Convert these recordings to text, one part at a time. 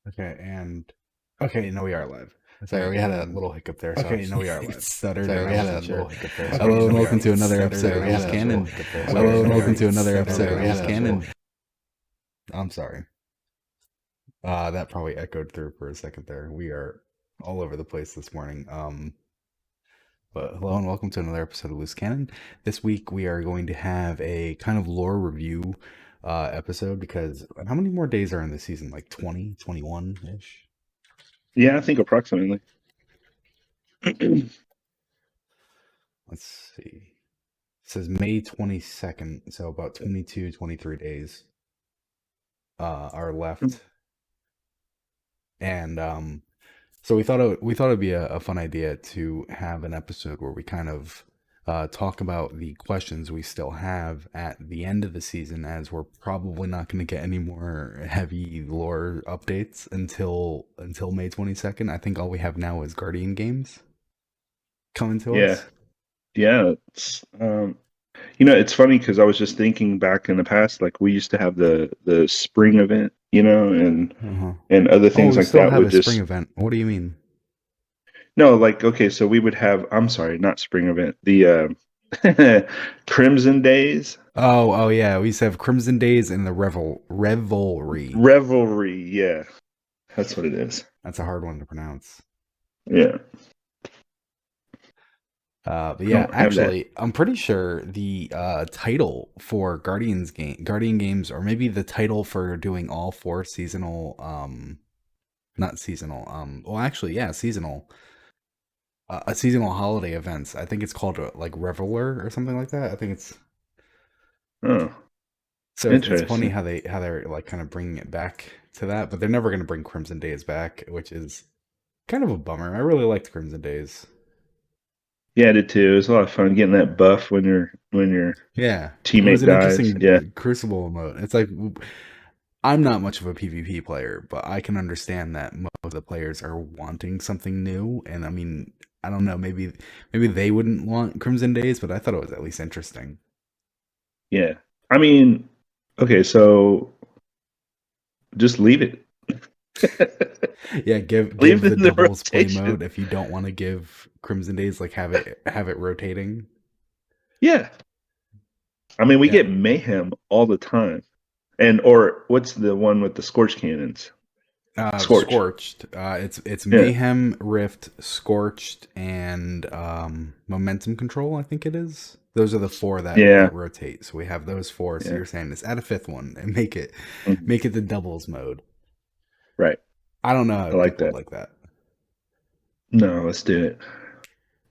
Okay, and okay, no, we are live. Sorry, Okay, we had a and little hiccup there. So okay, no, we are live. stuttered, Sorry, and we I had a wasn't little sure. hiccup there. So okay, Hello, no, and we welcome are to live. another Stuttered, episode and of I Loose wasn't sure. Canon. Okay, Hello, and no, we are welcome to live. another Stuttered, episode and of I Loose wasn't sure. Canon. I'm sorry. That probably echoed through for a second there. We are all over the place this morning. But hello and welcome to another episode of Loose Canon. This week we are going to have a kind of lore review episode because how many more days are in the season? Like 20, 21 ish? Yeah, I think approximately. Let's see. It says May 22nd, so about 22, 23 days are left. And so we thought it'd be a fun idea to have an episode where we kind of talk about the questions we still have at the end of the season, as we're probably not going to get any more heavy lore updates until May 22nd. I think all we have now is Guardian games coming to Yeah, us. yeah. It's funny because I was just thinking back in the past, like we used to have the spring event, and Uh-huh. other Oh, things we like still that have would a spring just event. What do you mean? no, like okay, so we would have. I'm sorry, not spring event. The Crimson Days Oh yeah. We used to have Crimson Days and the Revelry. Revelry. Yeah, that's what it is. That's a hard one to pronounce. Yeah, But I yeah, don't have that. actually, I'm pretty sure the title for Guardian games, or maybe the title for doing all four seasonal, not seasonal, well, actually, yeah, seasonal, a seasonal holiday events. I think it's called like Reveler or something like that. I think it's Oh, so it's funny interesting. how they're like kind of bringing it back to that, but they're never going to bring Crimson Days back, which is kind of a bummer. I really liked Crimson Days. Yeah, I did too. It was a lot of fun getting that buff when your Yeah, it was teammate an dies. interesting Yeah, Crucible mode. It's like I'm not much of a PvP player, but I can understand that most of the players are wanting something new. And I mean, I don't know, maybe they wouldn't want Crimson Days, but I thought it was at least interesting. yeah. I mean, okay, so just leave it. Yeah, Leave give it the in the doubles play rotation. mode if you don't want to give Crimson Days, like have it rotating. Yeah. I mean, we Yeah, get mayhem all the time. And or what's the one with the scorch cannons? Scorch. Scorched. It's Yeah. Mayhem, Rift, Scorched, and Momentum Control. I think it is. Those are the four Yeah. that rotate. So we have those four. So Yeah. you're saying this add a fifth one and Mhm. make it the doubles mode. Right. I don't know I if like people would that. like that. No, let's do it.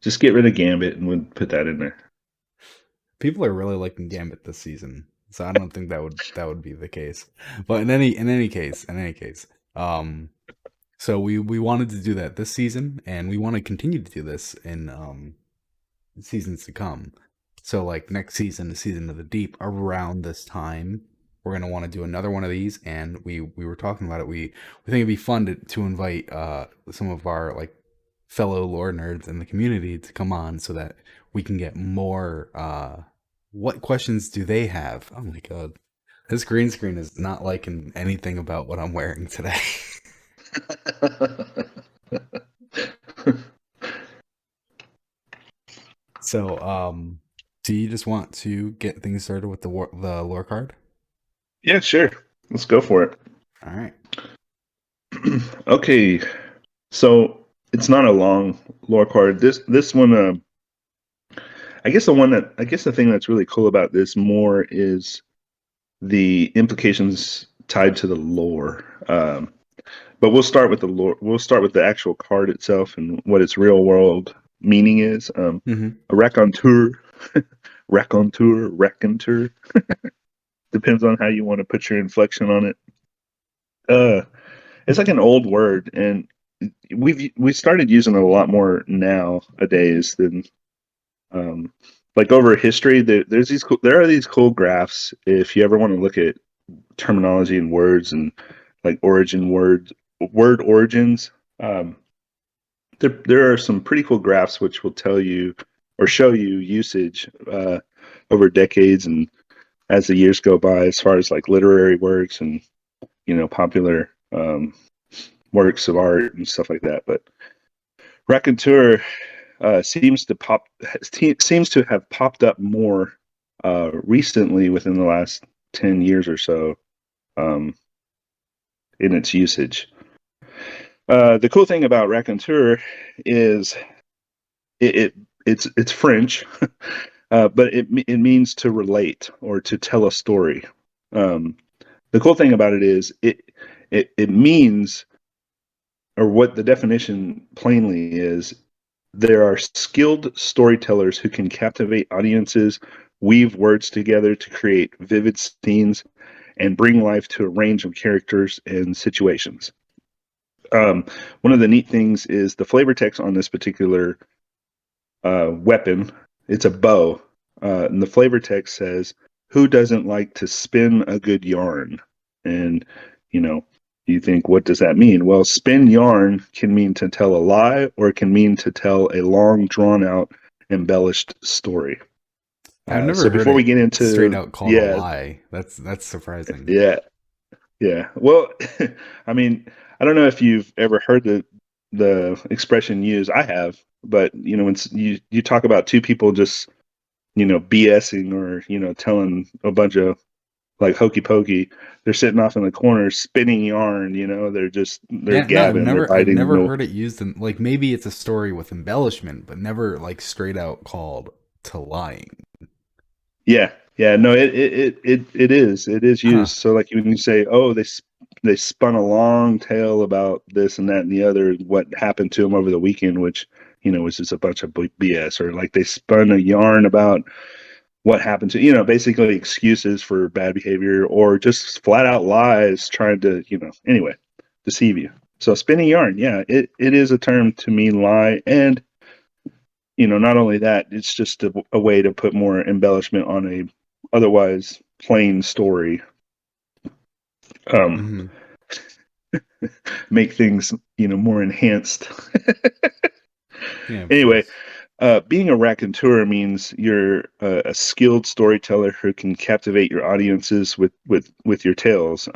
Just get rid of Gambit and we'll put that in there. People are really liking Gambit this season, so I don't think that would be the case. But in any case, so we wanted to do that this season, and we want to continue to do this in seasons to come. So like next season, the season of the deep, around this time, we're gonna want to do another one of these, and we were talking about it. We think it'd be fun to invite some of our like fellow lore nerds in the community to come on so that we can get more what questions do they have? Oh my god. This green screen is not liking anything about what I'm wearing today. So, do you just want to get things started with the lore card? Yeah, sure. Let's go for it. All right. Okay. So it's not a long lore card. This one I guess the thing that's really cool about this more is the implications tied to the lore. But we'll start with the lore. We'll start with the actual card itself and what its real world meaning is. Mm-hmm. A raconteur, raconteur. Depends on how you want to put your inflection on it. It's like an old word, and we started using it a lot more nowadays than like over history. There are these cool graphs if you ever want to look at terminology and words and like word origins. Um, there are some pretty cool graphs which will tell you or show you usage over decades and as the years go by, as far as like literary works and popular works of art and stuff like that. But raconteur seems to have popped up more recently within the last 10 years or so um, in its usage. The cool thing about raconteur is it, it it's French, but it means to relate or to tell a story. Um, the cool thing about it is it means, or what the definition plainly is, there are skilled storytellers who can captivate audiences, weave words together to create vivid scenes, and bring life to a range of characters and situations. One of the neat things is the flavor text on this particular weapon. It's a bow, and the flavor text says, "Who doesn't like to spin a good yarn?" And you know, you think, what does that mean? Well, spin yarn can mean to tell a lie, or it can mean to tell a long, drawn out, embellished story. I've never So heard before we it get straight into, out called a yeah, lie. That's surprising. yeah, yeah. Well, I mean, I don't know if you've ever heard the expression used. I have, but when you talk about two people just BSing, or telling a bunch of like hokey pokey, they're sitting off in the corner spinning yarn. They're Yeah, no, gabbing, they're I've biting. never heard it used in, like, maybe it's a story with embellishment, but never like straight out called to lying. Yeah, yeah, no, it is Huh. used. So like when you say, oh, they spun a long tale about this and that and the other, what happened to them over the weekend, which was just a bunch of BS, or like they spun a yarn about what happened to, basically excuses for bad behavior, or just flat out lies trying to, anyway, deceive you. So spinning yarn, yeah, it is a term to mean lie. And not only that, it's just a way to put more embellishment on a otherwise plain story. um Hmm. Make things more enhanced. Yeah, of Anyway, course. being a raconteur means you're a skilled storyteller who can captivate your audiences with your tales.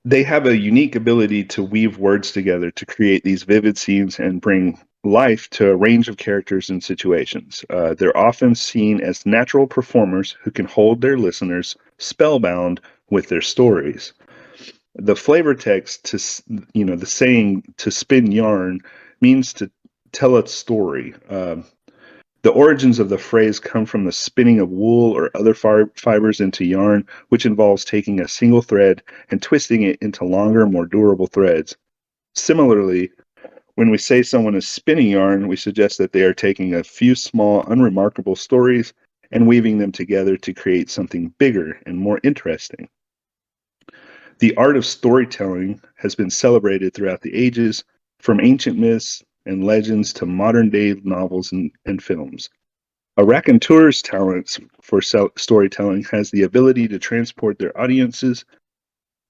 They have a unique ability to weave words together to create these vivid scenes and bring life to a range of characters and situations. They're often seen as natural performers who can hold their listeners spellbound with their stories. The flavor text to the saying to spin yarn means to tell a story. The origins of the phrase come from the spinning of wool or other fibers into yarn, which involves taking a single thread and twisting it into longer, more durable threads. Similarly, when we say someone is spinning yarn, we suggest that they are taking a few small, unremarkable stories and weaving them together to create something bigger and more interesting. The art of storytelling has been celebrated throughout the ages, from ancient myths and legends to modern day novels and films. A raconteur's talents for storytelling has the ability to transport their audiences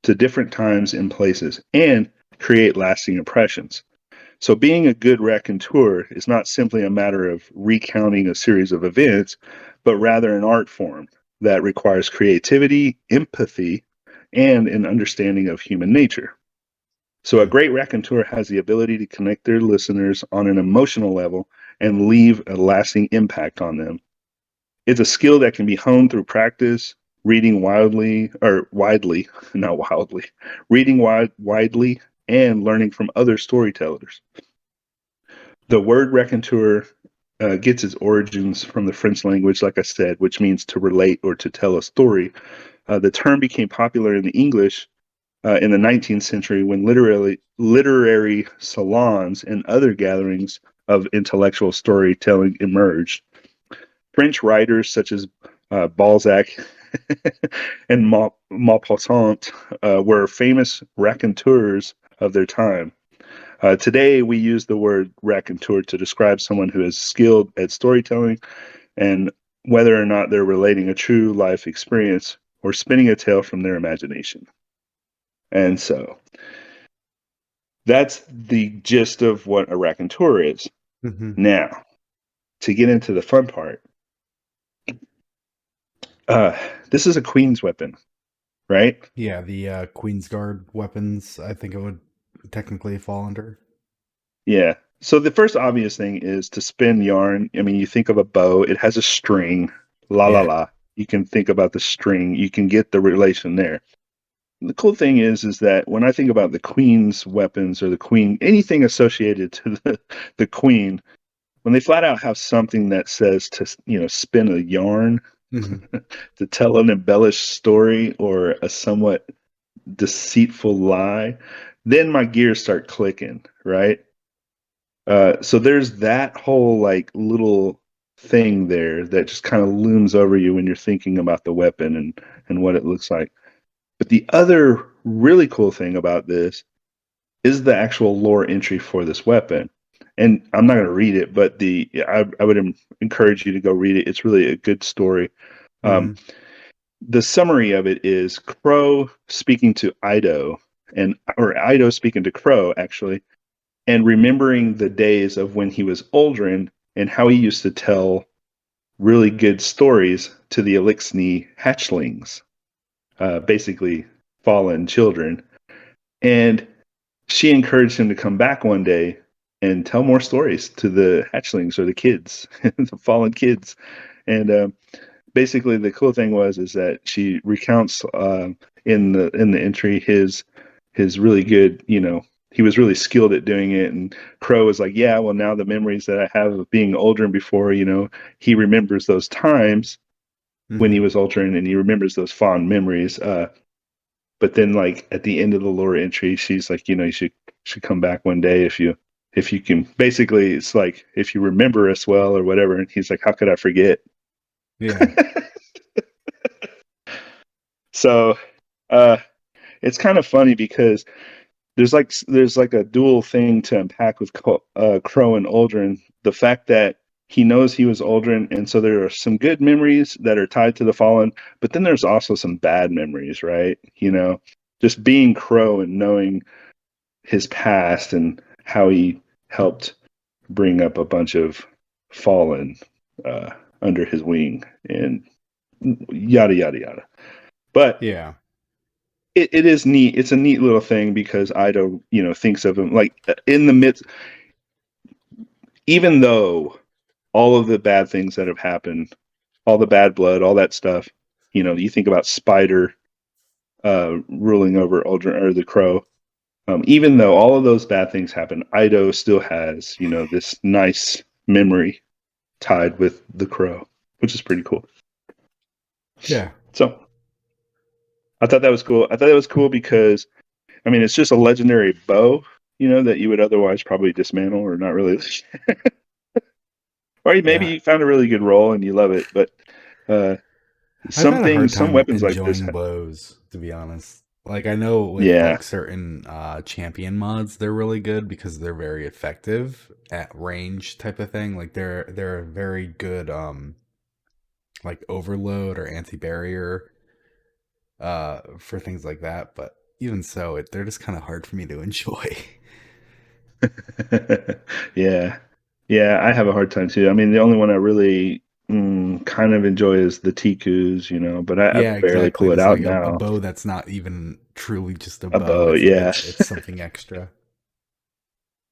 to different times and places and create lasting impressions. So, being a good raconteur is not simply a matter of recounting a series of events, but rather an art form that requires creativity, empathy, and an understanding of human nature. So, a Hmm. great raconteur has the ability to connect their listeners on an emotional level and leave a lasting impact on them. It's a skill that can be honed through practice, reading widely, not wildly, reading widely, and learning from other storytellers. The word raconteur gets its origins from the French language, like I said, which means to relate or to tell a story. The term became popular in the English in the 19th century when literary salons and other gatherings of intellectual storytelling emerged. French writers such as Balzac and Maupassant were famous raconteurs of their time. Today, we use the word raconteur to describe someone who is skilled at storytelling, and whether or not they're relating a true life experience or spinning a tale from their imagination. And so that's the gist of what a raconteur is. Hmm. Now, to get into the fun part, uh, this is a queen's weapon. right? Yeah, the Queen's Guard weapons, I think it would technically fall under. Yeah. So the first obvious thing is to spin yarn. I mean, you think of a bow, it has a string, la la Yeah. la. You can think about the string, you can get the relation there. The cool thing is that when I think about the queen's weapons or the queen, anything associated to the queen, when they flat out have something that says to, spin a yarn, Hmm. to tell an embellished story or a somewhat deceitful lie, then my gears start clicking, right? So there's that whole like little thing there that just kind of looms over you when you're thinking about the weapon and what it looks like. But the other really cool thing about this is the actual lore entry for this weapon. And I'm not going to read it, but I would encourage you to go read it. It's really a good story. Um, Hmm. the summary of it is Crow speaking to Ido, and or Ido speaking to Crow actually, and remembering the days of when he was Aldrin and how he used to tell really good stories to the Elixni hatchlings, basically fallen children. And she encouraged him to come back one day and tell more stories to the hatchlings or the kids, the fallen kids. And basically, the cool thing is that she recounts in the entry his really good, he was really skilled at doing it. And Crow was like, yeah, well, now the memories that I have of being Aldrin before, he remembers those times when he Hmm. was Aldrin and he remembers those fond memories. But then like at the end of the lore entry, she's like, you should come back one day if you can. Basically, it's like if you remember us well or whatever. And he's like, how could I forget? Yeah. So uh, it's kind of funny because there's like a dual thing to unpack with Crow and Aldrin. The fact that he knows he was Aldrin, and so there are some good memories that are tied to the Fallen, but then there's also some bad memories, right? Just being Crow and knowing his past and how he helped bring up a bunch of Fallen uh, under his wing, and yada yada yada. But Yeah. it is neat. It's a neat little thing because Ido, thinks of him like in the midst, even though all of the bad things that have happened, all the bad blood, all that stuff, you think about Spider ruling over Aldrin or the Crow. Even though all of those bad things happen, Ido still has, this nice memory tied with the Crow, which is pretty cool. Yeah. So I thought that was cool. I thought that was cool because I mean, it's just a legendary bow, that you would otherwise probably dismantle or not really. Or maybe Yeah. you found a really good role and you love it. But uh, I've some had a hard things, some time weapons like this, enjoying bows, to be honest. Like I know with yeah, like certain champion mods, they're really good because they're very effective at range type of thing. Like they're a very good like overload or anti-barrier for things like that, but even so, they're just kind of hard for me to enjoy. yeah, yeah. I have a hard time too. I mean, the only one I really kind of enjoy is the Tikus, but I Yeah, barely exactly. pull it Just out like a now. bow that's not even truly just a A bow. bow, It's yeah. it's something extra.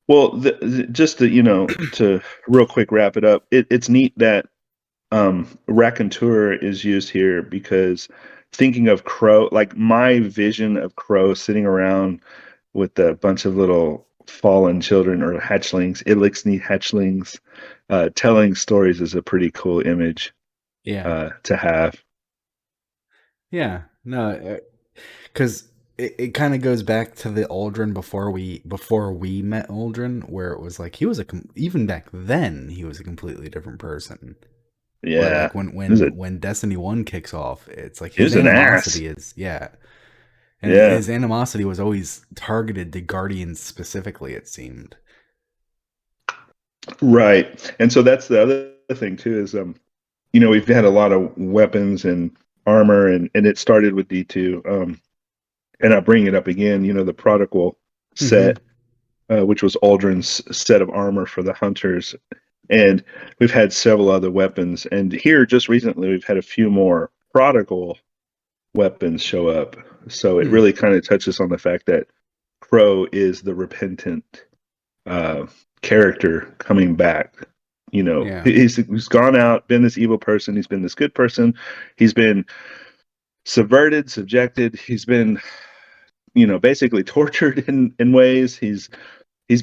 Well, just to to real quick wrap it up, it's neat that raconteur is used here because thinking of Crow, like my vision of Crow sitting around with a bunch of little fallen children or hatchlings, Elixni hatchlings, telling stories is a pretty cool image Yeah. to have. Yeah. No, because it kind of goes back to the Aldrin before we met Aldrin, where it was like he was even back then he was a completely different person. Where Yeah, like when it was when a when Destiny 1 kicks off, it's like it his was an ass. animosity is, yeah. And Yeah, his animosity was always targeted to Guardians specifically, it seemed. right. And so that's the other thing too is we've had a lot of weapons and armor and it started with D2. And I bring it up again, the prodigal Hmm. set, which was Aldrin's set of armor for the hunters. And we've had several other weapons. And here, just recently, we've had a few more prodigal weapons show up. So it Hmm. really kind of touches on the fact that Crow is the repentant uh, character coming back. You know, Yeah. he's gone out, been this evil person, he's been this good person, he's been subverted, subjected, he's been, you know, basically tortured in ways. He's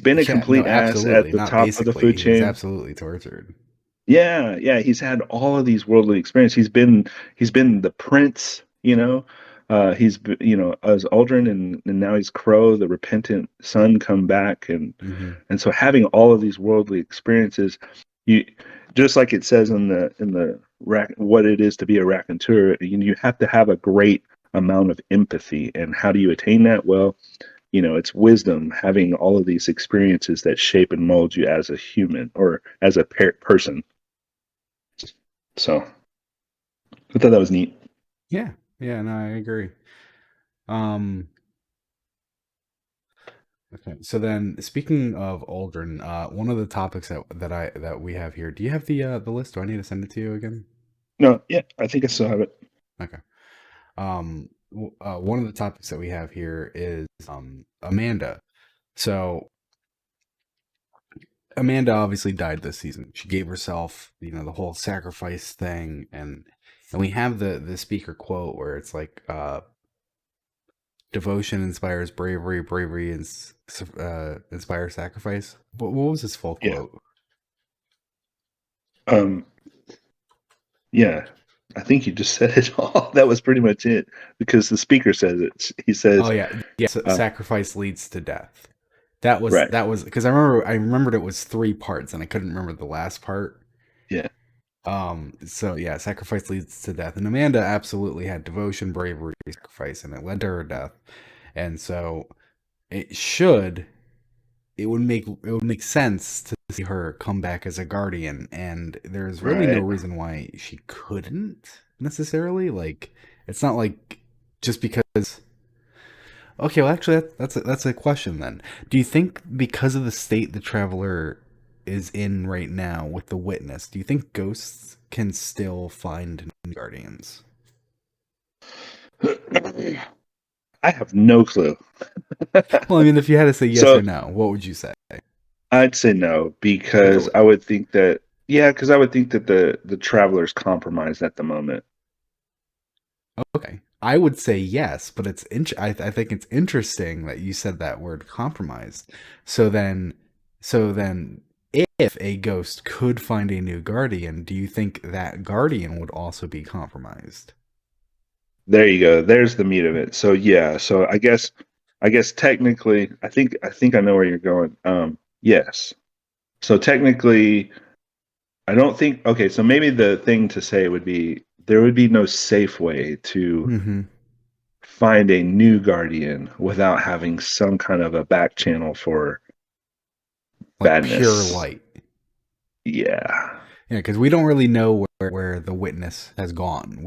been a Yeah. No, complete ass at absolutely. the Not top of the food basically. He was chain. absolutely tortured. Yeah, yeah, he's had all of these worldly experiences. He's been the prince, you know. You know, as Aldrin, and now he's Crow, the repentant son, come back, Hmm. and so having all of these worldly experiences, you just like it says in the what it is to be a raconteur, you have to have a great amount of empathy. And how do you attain that? Well, you know, it's wisdom, having all of these experiences that shape and mold you as a human or as a person. So I thought that was neat. Yeah. Yeah. No, I agree. Um. Okay. So then, speaking of Aldrin, one of the topics that we have here. Do you have the list? Do I need to send it to you again? No, yeah, I think I still have it. Okay. One of the topics that we have here is Amanda. So Amanda obviously died this season. She gave herself, the whole sacrifice thing, and we have the speaker quote where it's like, "Devotion inspires bravery, bravery inspires sacrifice." What was his full Yeah. quote? Um, yeah. I think you just said it all. That was pretty much it because the speaker says it. He Oh says, yeah, yeah. uh, Sacrifice leads to death. That was right. that was because I remembered it was three parts and I couldn't remember the last part. Yeah. So yeah, sacrifice leads to death. And Amanda absolutely had devotion, bravery, sacrifice, and it led to her death. And so it should it would make sense to see her come back as a guardian. And there's really no Right. reason why she couldn't necessarily. Like, it's not like just because. Okay, well, actually, that's a question then. Do you think because of the state the traveler is in right now with the witness, do you think ghosts can still find new guardians? I have no clue. Well, I mean, if you had to say yes or So no, what would you say? I'd say no because Really? I would think that, yeah, because I would think that the traveler's compromised at the moment. Okay. I would say yes, but I think it's interesting that you said that word compromised. So then, so then, if a ghost could find a new guardian, do you think that guardian would also be compromised? There you go. There's the meat of it. So yeah. So I guess technically, I think I know where you're going. Yes. So technically, I don't think. Okay. So maybe the thing to say would be there would be no safe way to Mm-hmm. find a new guardian without having some kind of a back channel for Like pure badness. light. Yeah. Yeah, because we don't really know where the witness has gone.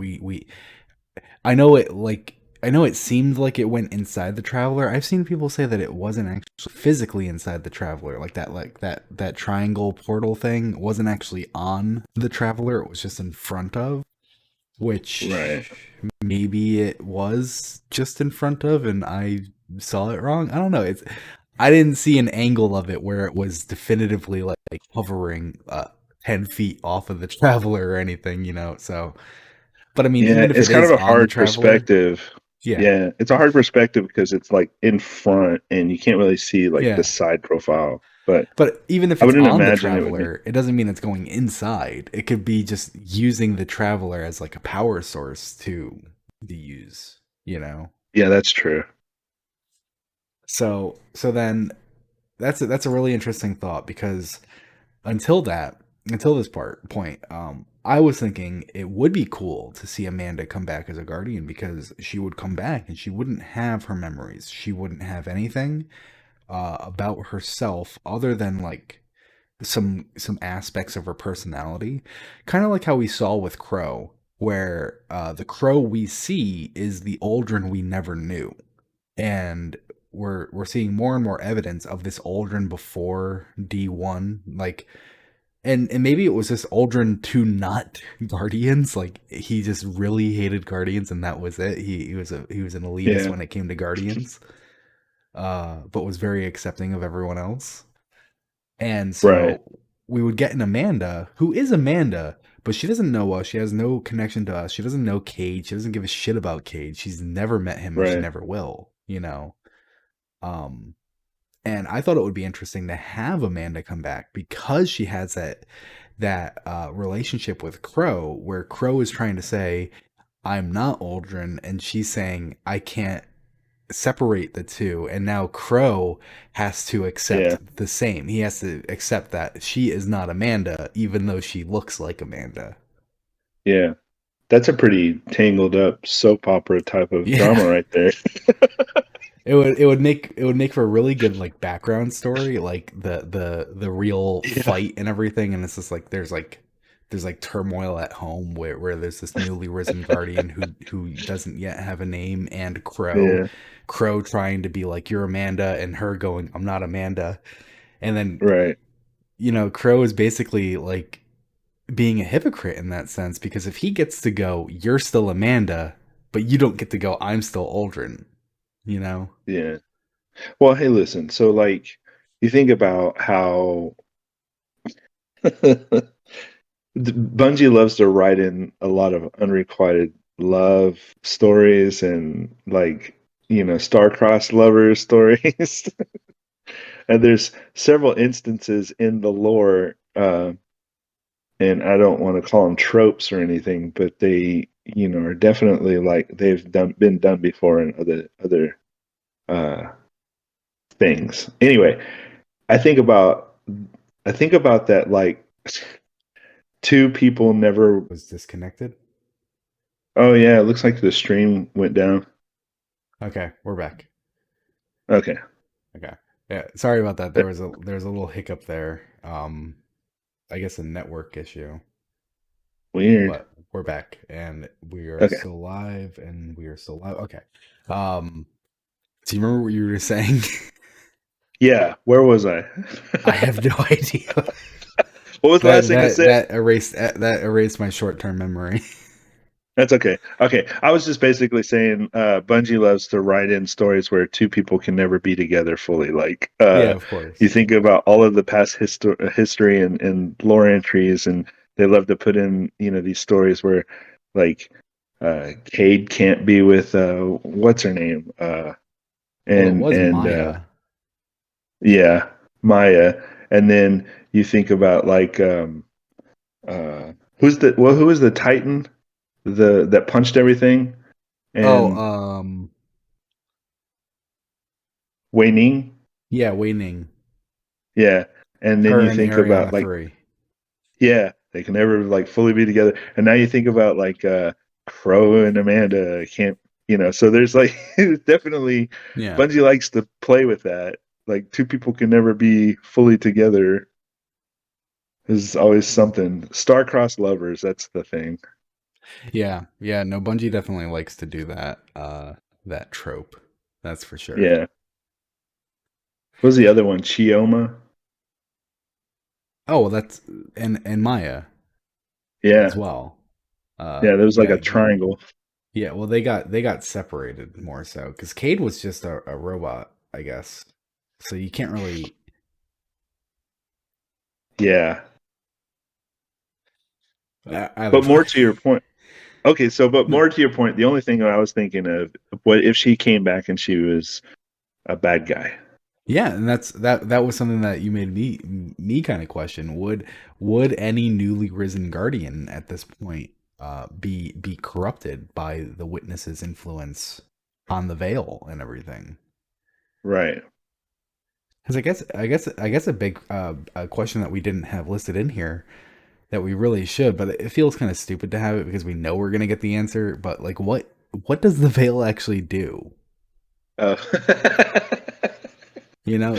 I know it seemed like it went inside the traveler. I've seen people say that it wasn't actually physically inside the traveler, like that triangle portal thing wasn't actually on the traveler. It was just in front of, Right. which maybe it was just in front of, and I saw it wrong. I don't know. I didn't see an angle of it where it was definitively like hovering 10 feet off of the traveler or anything. So, but I mean, Yeah. even if It's it kind of is a on the hard traveler, perspective. yeah, Yeah. It's a hard perspective because it's like in front and you can't really see like the yeah. side profile. But But even if I it's wouldn't on the imagine it would be. traveler, it doesn't mean it's going inside. It could be just using the traveler as like a power source to use. Yeah, that's true. So then that's a really interesting thought because until that until this point, I was thinking it would be cool to see Amanda come back as a guardian because she would come back and she wouldn't have her memories. She wouldn't have anything about herself other than like some aspects of her personality, kind of like how we saw with Crow, where the Crow we see is the Aldrin we never knew, and we're seeing more and more evidence of this Aldrin before D1, like, and maybe it was just Aldrin to not Guardians. Like he just really hated Guardians, and that was it. He was an elitist Yeah. when it came to Guardians, but was very accepting of everyone else. And Right. so we would get an Amanda, who is Amanda, but she doesn't know us. She has no connection to us. She doesn't know Cade. She doesn't give a shit about Cade. She's never met him, and she Right. never will. You know. Um, and I thought it would be interesting to have Amanda come back because she has that relationship with Crow, where Crow is trying to say, "I'm not Aldrin," and she's saying, "I can't separate the two." And now Crow has to Yeah. accept the same. He has to accept that she is not Amanda, even though she looks like Amanda. Yeah. That's a pretty tangled up soap opera type of Yeah. drama right there. It would make for a really good like background story, like the real Yeah. fight and everything. And it's just like there's like turmoil at home where there's this newly risen guardian who doesn't yet have a name, and Yeah. Crow trying to be like, "You're Amanda," and her going, "I'm not Amanda." And then, Right. you know, Crow is basically like being a hypocrite in that sense, because if he gets to go, "You're still Amanda," but you don't get to go, "I'm still Aldrin," you know? Yeah. Well, hey, listen. So, like, you think about how Bungie loves to write in a lot of unrequited love stories and, like, star-crossed lover stories. And there's several instances in the lore, and I don't want to call them tropes or anything, but they, are definitely like they've been done before in other uh, things. Anyway, I think about I think about that, like, two people never. Was disconnected. Oh yeah, it looks like the stream went down. Okay, we're back. Okay. Okay. Yeah, sorry about that. Uh, There was a little hiccup there. I guess a network issue, Weird. but we're back and we are Okay. still live and we are still live. Okay. Um, do you remember what you were saying? Yeah, where was I? I have no idea. What was the last thing I said? That erased my short term memory. That's okay. Okay, I was just basically saying, Bungie loves to write in stories where two people can never be together fully. Like, Yeah, of you course. think about all of the past history and lore entries, and they love to put in, these stories where, like, Cade can't be with what's her name, Well, it and was Maya. yeah, Maya, and then you think about, like, who was the Titan, that punched everything, Oh, and Wei Ning. yeah, Wei Ning. Yeah. And then Her you and think about, Ariana like, 3. yeah, they can never, like, fully be together. And now you think about, like, Crow and Amanda can't, so there's, like, definitely Yeah. Bungie likes to play with that. Like, two people can never be fully together. There's always something. Star-crossed lovers, that's the thing. Yeah, yeah, no, Bungie definitely likes to do that, that trope. That's for sure. Yeah. What was the other one? Chioma? Oh, well, that's and Maya as Yeah. well. Yeah, there was like Yeah, a triangle. yeah. Well, they got separated more so because Cade was just a robot, I guess. So you can't really. Yeah. I But don't know. more to your point, okay, so but No. more to your point, the only thing I was thinking of, what if she came back and she was a bad guy? Yeah, and that was something that you made me kind of question. Would any newly risen guardian at this point be corrupted by the witness's influence on the veil and everything? Right. Because I guess a big a question that we didn't have listed in here that we really should, but it feels kind of stupid to have it because we know we're gonna get the answer. But like, what does the veil actually do? Uh, You know,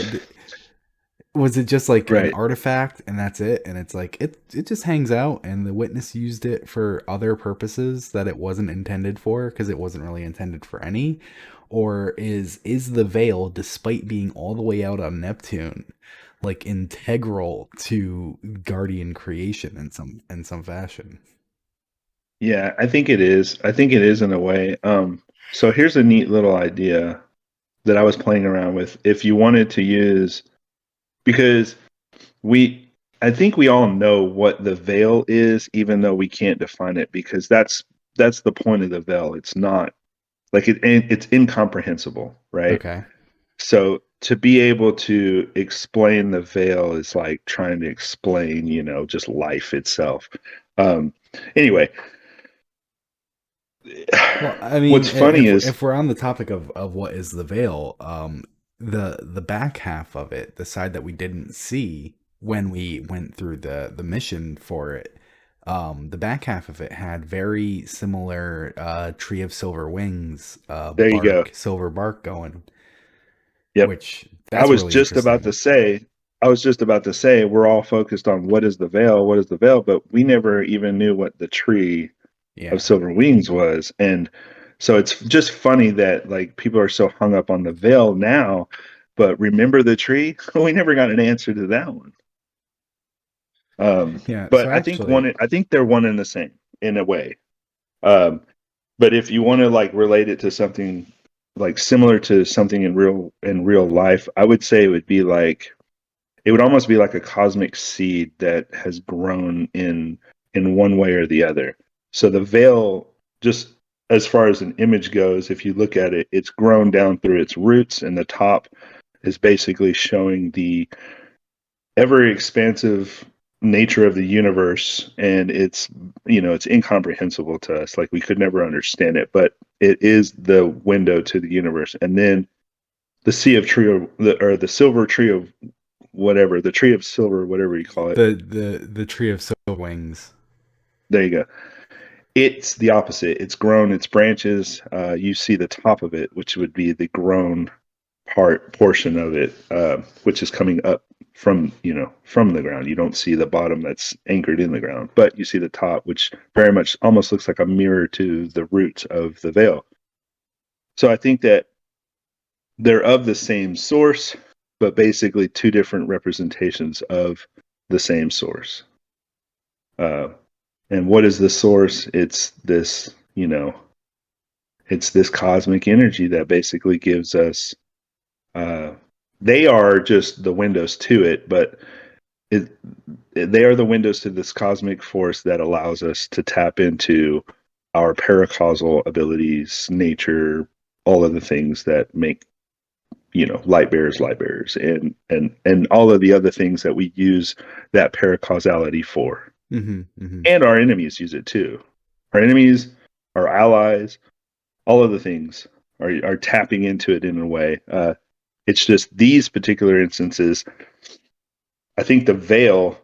was it just like an right. artifact and that's it? And it's like it just hangs out, and the witness used it for other purposes that it wasn't intended for because it wasn't really intended for any. Or is the veil, despite being all the way out on Neptune, like integral to guardian creation in some fashion. Yeah, I think it is. I think it is in a way. So here's a neat little idea that I was playing around with. If you wanted to use, because we, I think we all know what the veil is, even though we can't define it, because that's the point of the veil. It's not like it's incomprehensible, right? Okay. So to be able to explain the veil is like trying to explain, just life itself. Um, anyway, Well, I mean, what's funny is if we're on the topic of what is the veil, the back half of it, the side that we didn't see when we went through the mission for it, the back half of it had very similar Tree of Silver Wings there you go. silver bark going, Yep. which I that's was really just about interesting. to say, we're all focused on what is the veil, but we never even knew what the tree of Yeah, silver wings was. And so it's just funny that like people are so hung up on the veil now, but remember the tree? We never got an answer to that one. yeah. So But actually, I think they're one and the same in a way. Um, but if you want to like relate it to something like similar to something in real life, I would say it would almost be like a cosmic seed that has grown in one way or the other. So the veil, just as far as an image goes, if you look at it, it's grown down through its roots, and the top is basically showing the ever expansive nature of the universe, and it's incomprehensible to us, like we could never understand it, but it is the window to the universe. And then the sea of tree of or the silver tree of whatever, the tree of silver, whatever you call it. the Tree of Silver Wings. There you go. It's the opposite. It's grown its branches. You see the top of it, which would be the grown portion of it, which is coming up from the ground. You don't see the bottom that's anchored in the ground, but you see the top, which very much almost looks like a mirror to the roots of the veil. So I think that they're of the same source, but basically two different representations of the same source. Uh, and what is the source? It's this cosmic energy that basically gives us. Uh, they are just the windows to it, but it, they are the windows to this cosmic force that allows us to tap into our paracausal abilities, nature, all of the things that make light bearers, and all of the other things that we use that paracausality for. Hmm, hmm. And our enemies use it too. Our enemies, our allies, all of the things are tapping into it in a way. It's just these particular instances. I think the veil.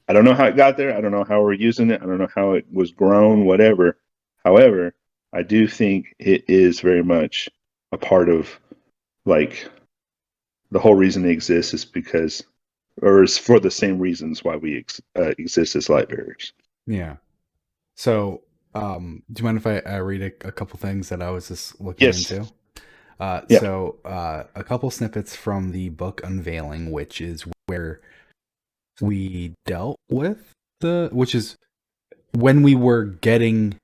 I don't know how it got there. I don't know how we're using it. I don't know how it was grown. Whatever. However, I do think it is very much a part of like the whole reason it exists is because, or is for the same reasons why we exist as light bearers. Yeah. So, do you mind if I read a couple things that I was just looking Yes. into? Yeah. A couple snippets from the book Unveiling, which is where we dealt with which is when we were getting,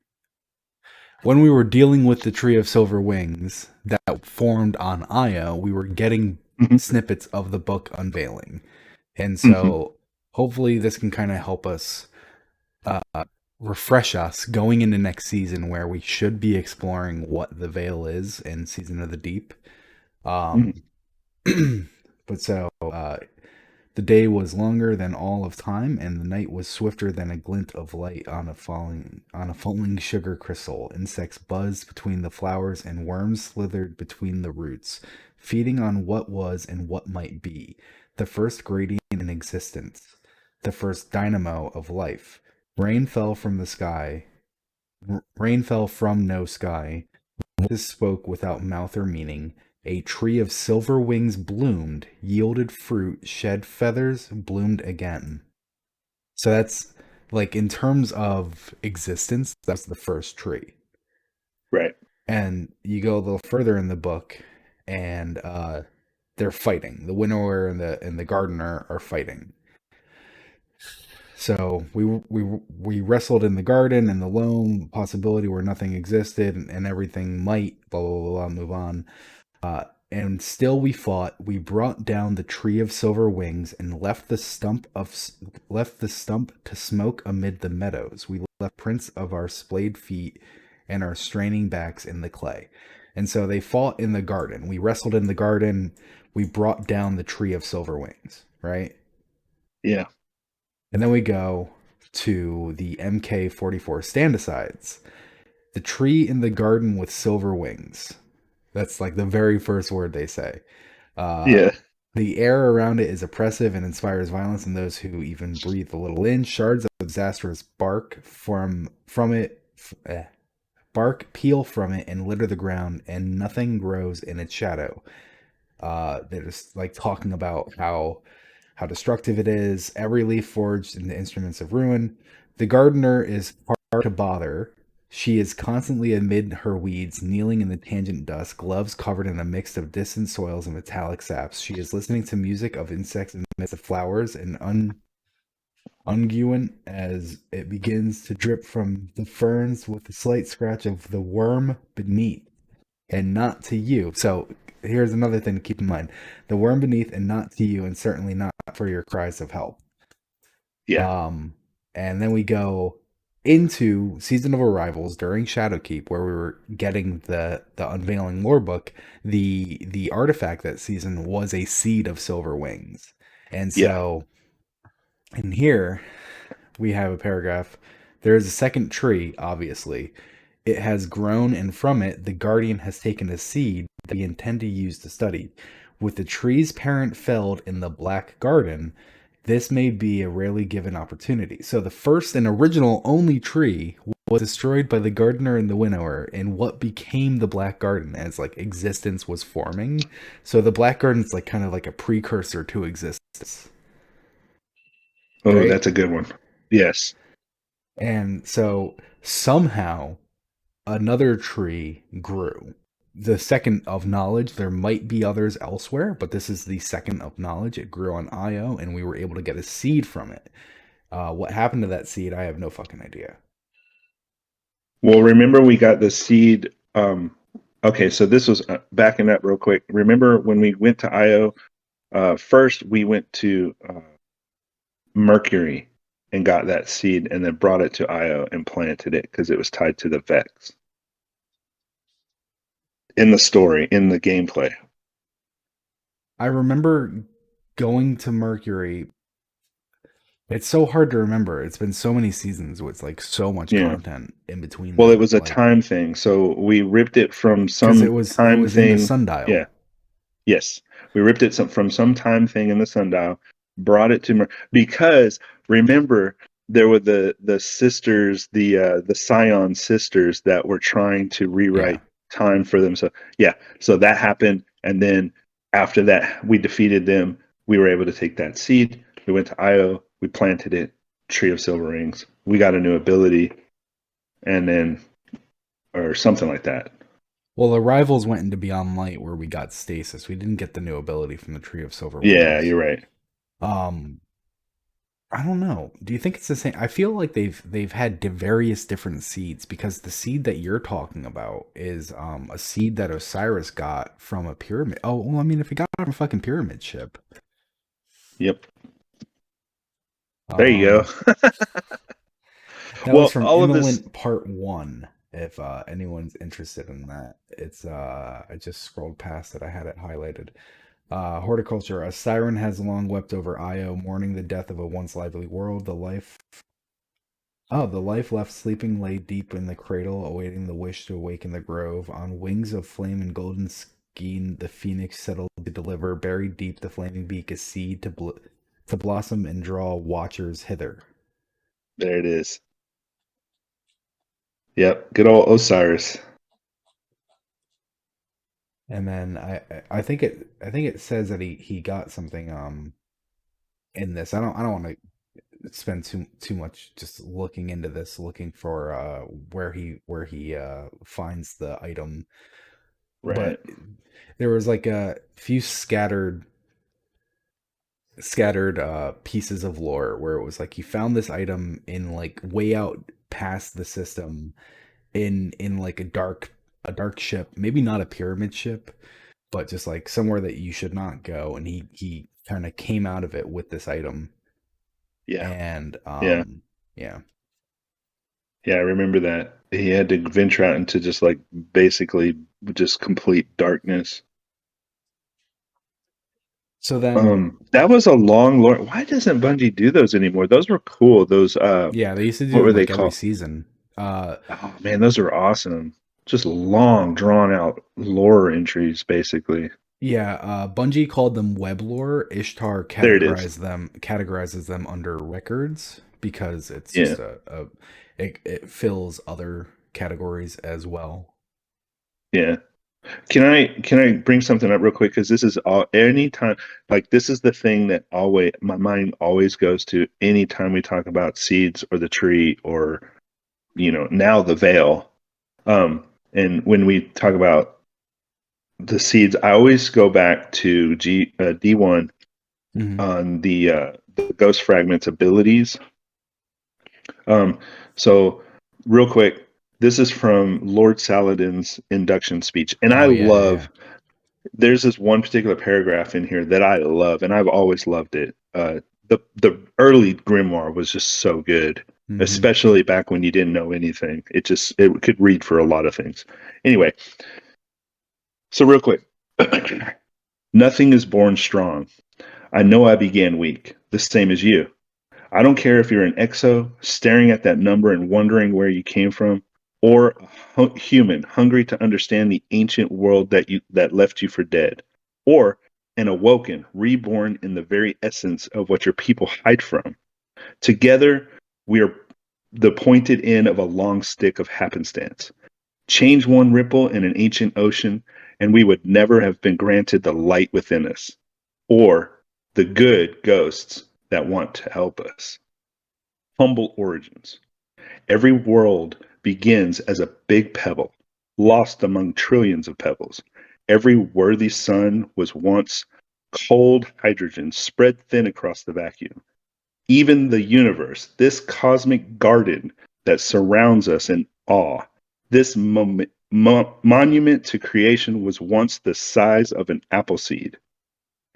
when we were dealing with the Tree of Silver Wings that formed on Aya, we were getting Hmm. snippets of the book Unveiling. And Hmm. so hopefully this can kind of help us uh, refresh us going into next season where we should be exploring what the veil is in Season of the Deep. Hmm. Um, but the day was longer than all of time, and the night was swifter than a glint of light on a falling sugar crystal. Insects buzzed between the flowers, and worms slithered between the roots, feeding on what was and what might be. The first gradient in existence, the first dynamo of life. Rain fell from the sky. Rain fell from no sky. Voices spoke without mouth or meaning. A tree of silver wings bloomed, yielded fruit, shed feathers, bloomed again. So that's like in terms of existence, that's the first tree. Right. And you go a little further in the book, and they're fighting. The winnower and the gardener are fighting. So we wrestled in the garden and the lone possibility where nothing existed and everything might blah blah blah, blah move on. And still we fought. We brought down the tree of silver wings and left the stump to smoke amid the meadows. We left prints of our splayed feet and our straining backs in the clay. And so they fought in the garden. We wrestled in the garden. We brought down the tree of silver wings, right? Yeah. And then we go to the MK44 stand-asides. The tree in the garden with silver wings. That's like the very first word they say. Uh, Yeah. the air around it is oppressive and inspires violence in those who even breathe a little in. Shards of disastrous bark from it, bark peel from it and litter the ground, and nothing grows in its shadow. They're just like talking about how destructive it is. Every leaf forged in the instruments of ruin. The gardener is hard to bother. She is constantly amid her weeds, kneeling in the tangent dust, gloves covered in a mix of distant soils and metallic saps. She is listening to music of insects in the midst of flowers and unguent as it begins to drip from the ferns with the slight scratch of the worm beneath and not to you. So here's another thing to keep in mind: the worm beneath and not to you, and certainly not for your cries of help. Yeah. Um, and then we go into Season of Arrivals during Shadowkeep, where we were getting the unveiling lore book. The artifact that season was a seed of silver wings, and Yeah. so in here we have a paragraph. There is a second tree, obviously. It has grown, and from it, the guardian has taken a seed that we intend to use to study. With the tree's parent felled in the Black Garden, this may be a rarely given opportunity. So, the first and original only tree was destroyed by the gardener and the winnower, and what became the Black Garden as like existence was forming. So, the Black Garden is like kind of like a precursor to existence, Oh, right? that's a good one. Yes. And so somehow another tree grew. The second of knowledge, there might be others elsewhere, but this is the second of knowledge. It grew on Io, and we were able to get a seed from it. What happened to that seed, I have no fucking idea. Well, remember we got the seed. Okay, so this was backing up real quick. Remember when we went to Io? First, we went to Mercury and got that seed, and then brought it to Io and planted it because it was tied to the Vex in the story, in the gameplay. I remember going to Mercury. It's so hard to remember. It's been so many seasons with like so much Yeah. content in between Well, it them. was a Like, time thing, so we ripped it from because some it time was in the thing. Yeah. sundial. Yes, we ripped it from some time thing in the sundial, brought it to because remember there were the sisters, the Scion sisters that were trying to Yeah. rewrite time for them. So yeah, so that happened, and then after that we defeated them. We were able to take that seed. We went to Io. We planted it. Tree of Silver Rings. We got a new ability, and then or something like that. Well, the rivals went into Beyond Light where we got stasis. We didn't get the new ability from the Tree of Silver Yeah, Wings. you're right. Um, I don't know. Do you think it's the same? I feel like they've had various different seeds because the seed that you're talking about is a seed that Osiris got from a pyramid. Oh, well, I mean, if he got it from a fucking pyramid ship. Yep. There you Um, go. that was Well, from all of this. Immolent Part 1. If anyone's interested in that, it's I just scrolled past it. I had it highlighted. Horticulture. A siren has long wept over Io, mourning the death of a once lively world. The life left sleeping lay deep in the cradle, awaiting the wish to awaken the grove. On wings of flame and golden skein, the phoenix settled to deliver. Buried deep, the flaming beak is seed to blossom and draw watchers hither. There it is. Yep. Good old Osiris. And then I think it says that he got something in this. I don't want to spend too much just looking into this, looking for where he finds the item. Right. but there was like a few scattered pieces of lore where it was like you found this item in like way out past the system in like a dark ship, maybe not a pyramid ship, but just like somewhere that you should not go, and he kind of came out of it with this item. Yeah. And Yeah. yeah. Yeah. I remember that he had to venture out into just like basically just complete darkness. So then That was a long lore. Why doesn't Bungie do those anymore? Those were cool. Those yeah, they used to do what were them they like every called? season. Oh man, those are awesome. Just long, drawn out lore entries, basically. Yeah, Bungie called them web lore. Ishtar There it is. categorizes them under records because it's Yeah. just it fills other categories as well. Yeah. Can I bring something up real quick? Because this is all anytime like this is the thing that always my mind always goes to anytime we talk about seeds or the tree or now the veil. And when we talk about the seeds, I always go back to D1 Hmm. on the ghost fragments abilities. Um, so real quick, this is from Lord Saladin's induction speech, and I Oh yeah, yeah, yeah. love. There's this one particular paragraph in here that I love, and I've always loved it. The early grimoire was just so good, Hmm. especially back when you didn't know anything. It could read for a lot of things. Anyway, so real quick, nothing is born strong. I know I began weak, the same as you. I don't care if you're an exo staring at that number and wondering where you came from, or a human hungry to understand the ancient world that left you for dead, or an awoken, reborn in the very essence of what your people hide from. Together, we are the pointed end of a long stick of happenstance. Change one ripple in an ancient ocean, and we would never have been granted the light within us, or the good ghosts that want to help us. Humble origins. Every world begins as a big pebble, lost among trillions of pebbles. Every worthy sun was once cold hydrogen spread thin across the vacuum. Even the universe, this cosmic garden that surrounds us in awe, this monument to creation was once the size of an apple seed,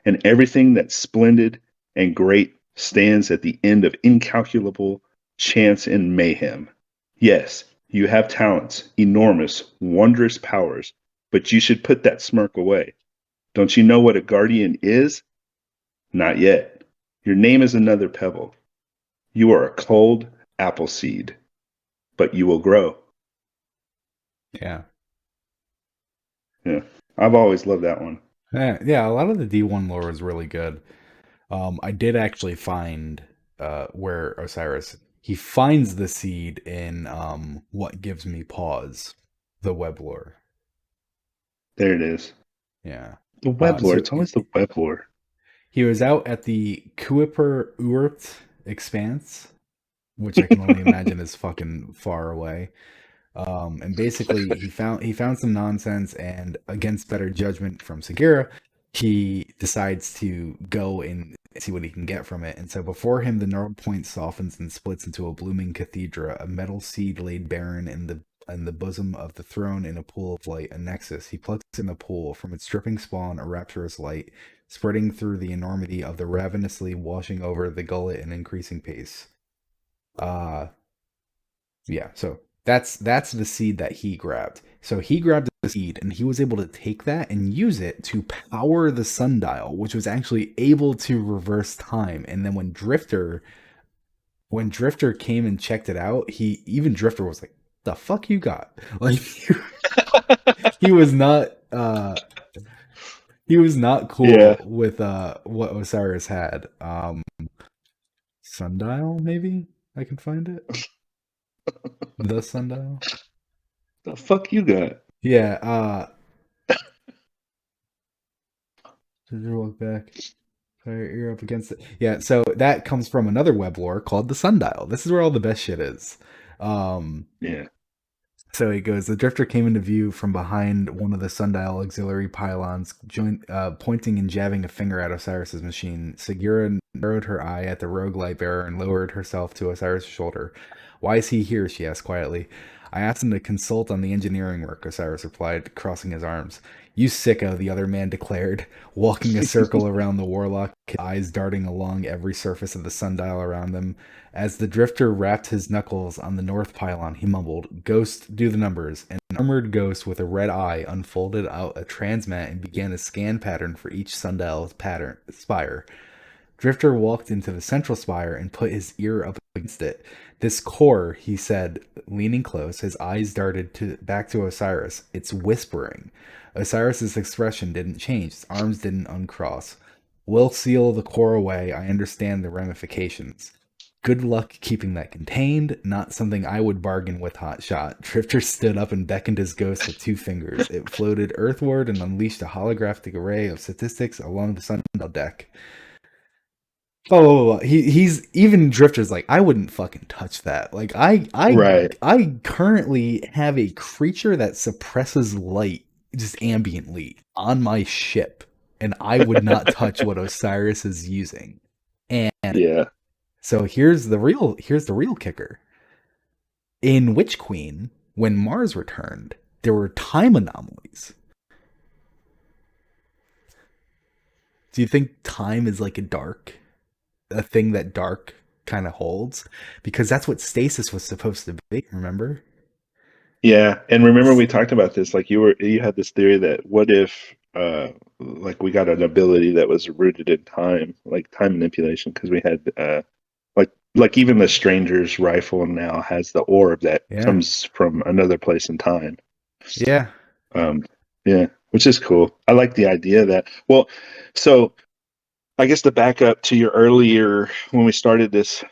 and everything that's splendid and great stands at the end of incalculable chance and mayhem. Yes, you have talents, enormous, wondrous powers, but you should put that smirk away. Don't you know what a guardian is? Not yet. Your name is another pebble. You are a cold apple seed, but you will grow. Yeah. Yeah, I've always loved that one. Yeah, yeah, a lot of the D1 lore is really good. I did actually find where Osiris he finds the seed in What Gives Me Pause, the web lore. There it is. Yeah. The web lore. So It's always the web lore. he was out at the Kuiper Urt expanse, which I can only imagine is fucking far away. And basically he found some nonsense, and against better judgment from Segura, he decides to go and see what he can get from it. And so before him, the gnarled point softens and splits into a blooming cathedra, a metal seed laid barren in the bosom of the throne in a pool of light, a nexus. He plucks in the pool, from its dripping spawn, a rapturous light, spreading through the enormity of the ravenously washing over the gullet in increasing pace. Uh yeah, so that's the seed that he grabbed. So he grabbed the seed and he was able to take that and use it to power the sundial, which was actually able to reverse time. And then when Drifter came and checked it out, Drifter was like, "The fuck you got?" Like he was not he was not Yeah. cool with what Osiris had. Sundial, maybe I can find it. The sundial. The fuck you got? Yeah, did you look back? Fire ear up against it. Yeah, so that comes from another web lore called the Sundial. This is where all the best shit is. Um, Yeah. So he goes, the drifter came into view from behind one of the sundial auxiliary pylons, pointing and jabbing a finger at Osiris's machine. Segura narrowed her eye at the rogue light bearer and lowered herself to Osiris' shoulder. Why is he here? She asked quietly. I asked him to consult on the engineering work, Osiris replied, crossing his arms. You sicko, the other man declared, walking a circle around the warlock, his eyes darting along every surface of the sundial around them. As the drifter rapped his knuckles on the north pylon, he mumbled, Ghost, do the numbers. An armored ghost with a red eye unfolded out a transmat and began a scan pattern for each sundial's pattern spire. Drifter walked into the central spire and put his ear up against it. This core, he said, leaning close, his eyes darted back to Osiris. It's whispering. Osiris's expression didn't change. His arms didn't uncross. We'll seal the core away. I understand the ramifications. Good luck keeping that contained. Not something I would bargain with, Hotshot. Drifter stood up and beckoned his ghost with two fingers. It floated earthward and unleashed a holographic array of statistics along the sundial deck. Oh, he's even Drifter's like, I wouldn't fucking touch that. Like, Right. I currently have a creature that suppresses light just ambiently on my ship, and I would not touch what Osiris is using. And Yeah. so here's the real kicker. In Witch Queen, when Mars returned, there were time anomalies. Do you think time is like a thing that dark kind of holds? Because that's what stasis was supposed to be, remember? Yeah. And remember we talked about this, like you had this theory that what if like we got an ability that was rooted in time, like time manipulation, because we had like even the stranger's rifle now has the orb that Yeah. comes from another place in time. Yeah. Um, yeah, which is cool. I like the idea of that. Well, so I guess to back up to your earlier when we started this,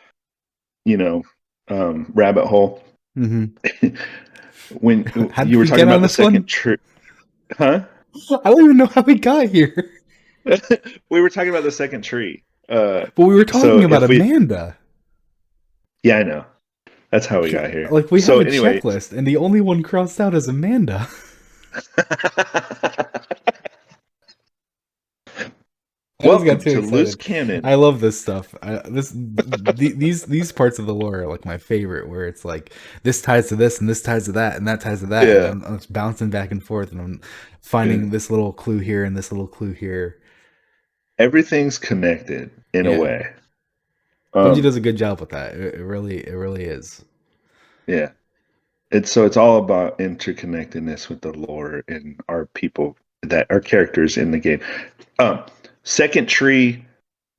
you know, rabbit hole, Mm-hmm. when How you did were we talking get on about the this second one? trip, huh? I don't even know how we got here. We were talking about the second tree. But we were talking So about if we, Amanda. yeah, I know that's how we got here. Like, we have So a anyway, checklist, and the only one crossed out is Amanda. I just got welcome too to Loose excited. Canon. I love this stuff. These parts of the lore are like my favorite, where it's like this ties to this, and this ties to that, and that ties to that, and Yeah, I'm just bouncing back and forth, and I'm yeah. finding this little clue here and this little clue here. Everything's connected in a Yeah, way. Bungie Um, does a good job with that. It really is. yeah. It's all about interconnectedness with the lore and our people that are characters in the game. Um, second tree,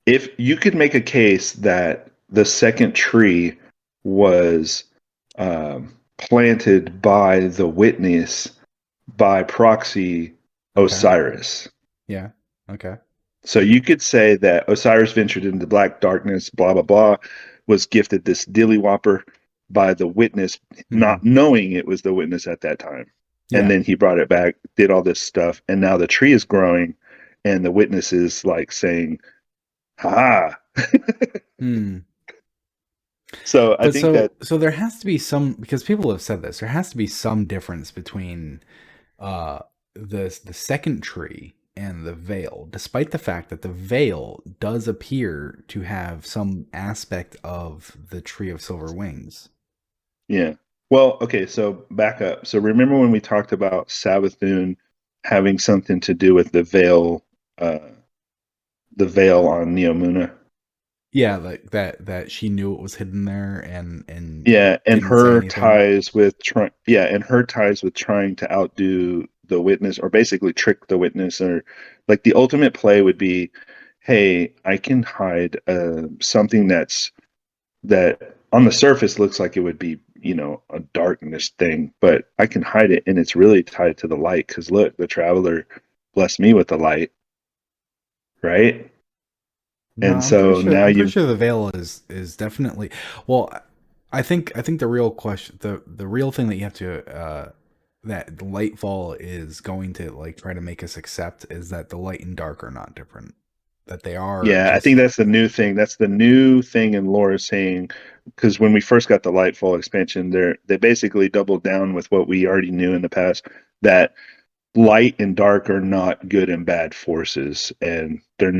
if you could make a case that the second tree was planted by the witness by proxy Okay. Osiris. Yeah. Okay. So you could say that Osiris ventured into black darkness, blah, blah, blah, was gifted this dilly whopper by the witness, Hmm. not knowing it was the witness at that time. And Yeah. then he brought it back, did all this stuff, and now the tree is growing, and the witness is like saying, ha. Hmm. So I But think that, so there has to be some, because people have said this. There has to be some difference between uh the second tree and the veil, despite the fact that the veil does appear to have some aspect of the tree of silver wings. yeah. Well, okay, so back up. So remember when we talked about Savathun having something to do with uh, the veil on Neomuna? Yeah, like that she knew it was hidden there and Yeah, and didn't say her anything. ties with trying to outdo the witness or basically trick the witness or like the ultimate play would be, hey, I can hide something that on the surface looks like it would be, a darkness thing, but I can hide it and it's really tied to the light because look, the traveler blessed me with the light, right? No, And so now I'm pretty you've sure the veil is definitely well, I think the real question, the real thing that you have to that Lightfall is going to like try to make us accept is that the light and dark are not different. that they are Yeah, I think just that's the new thing. That's the new thing in lore saying, because when we first got the Lightfall expansion, they basically doubled down with what we already knew in the past, that light and dark are not good and bad forces, and they're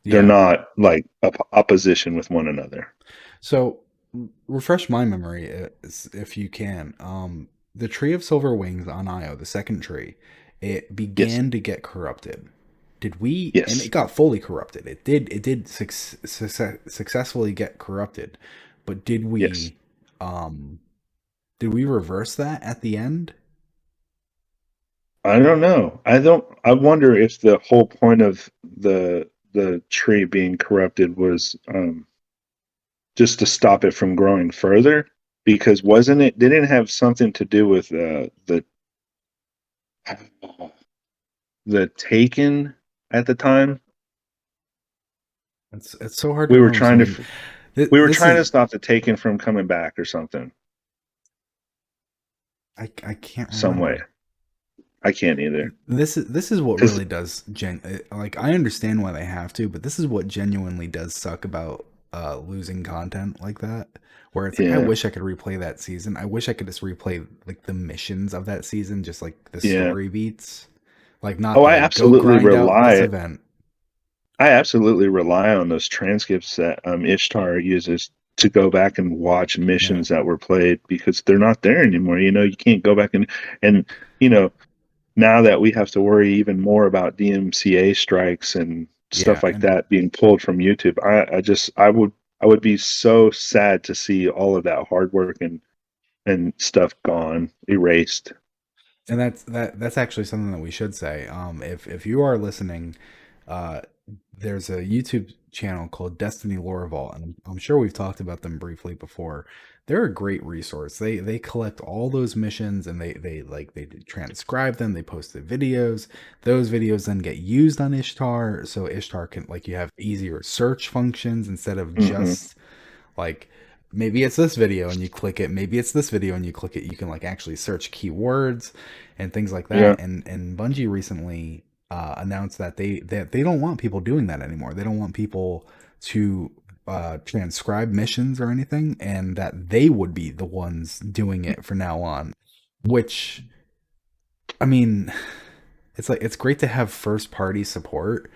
yeah. not like opposition with one another. So refresh my memory if you can. The Tree of Silver Wings on Io, the second tree, it Yes, began to get corrupted. Did we? And it yes, got fully corrupted. It did. It did successfully get corrupted. But yes. Um, did we reverse that at the end? I don't know. I don't. I wonder if the whole point of the tree being corrupted was just to stop it from growing further, because wasn't it? Didn't it have something to do with the Taken at the time? It's so hard to We were remember trying to something. f- we were This trying to is stop the Taken from coming back or something, I can't some way. remember. I can't either. This is what Because really does like I understand why they have to, but this is what genuinely does suck about losing content like that, where it's like I yeah, wish I could replay that season. I wish I could just replay like the missions of that season, just like the yeah. story beats, like not Oh, the go grind out this event. I absolutely rely on those transcripts that Ishtar uses to go back and watch Yeah, missions that were played, because they're not there anymore. You can't go back and you know now that we have to worry even more about DMCA strikes and yeah, stuff like and that being pulled from YouTube. I would be so sad to see all of that hard work and stuff gone, erased. that's actually something that we should say. If you are listening, uh, there's a YouTube channel called Destiny Lore Vault, and I'm sure we've talked about them briefly before. They're a great resource. They collect all those missions and they transcribe them. They post the videos. Those videos then get used on Ishtar, so Ishtar can like you have easier search functions instead of Hmm. just like maybe it's this video and you click it, maybe it's this video and you click it. You can like actually search keywords and things like Yeah, that. And Bungie recently announced that they don't want people doing that anymore. They don't want people to transcribe missions or anything, and that they would be the ones doing it from now on. Which I mean, it's like it's great to have first party support,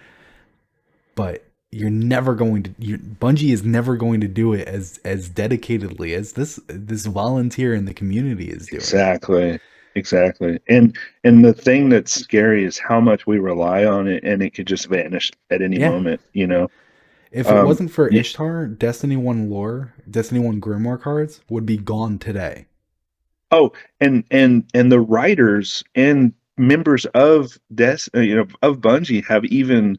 but you're never going to Bungie is never going to do it as dedicatedly as this volunteer in the community is doing it. exactly. Exactly. And the thing that's scary is how much we rely on it, and it could just vanish at any Yeah. moment. If it Um, wasn't for y- Ishtar, Destiny 1 lore, Destiny 1 Grimoire cards would be gone today. oh, and the writers and members of of Bungie have even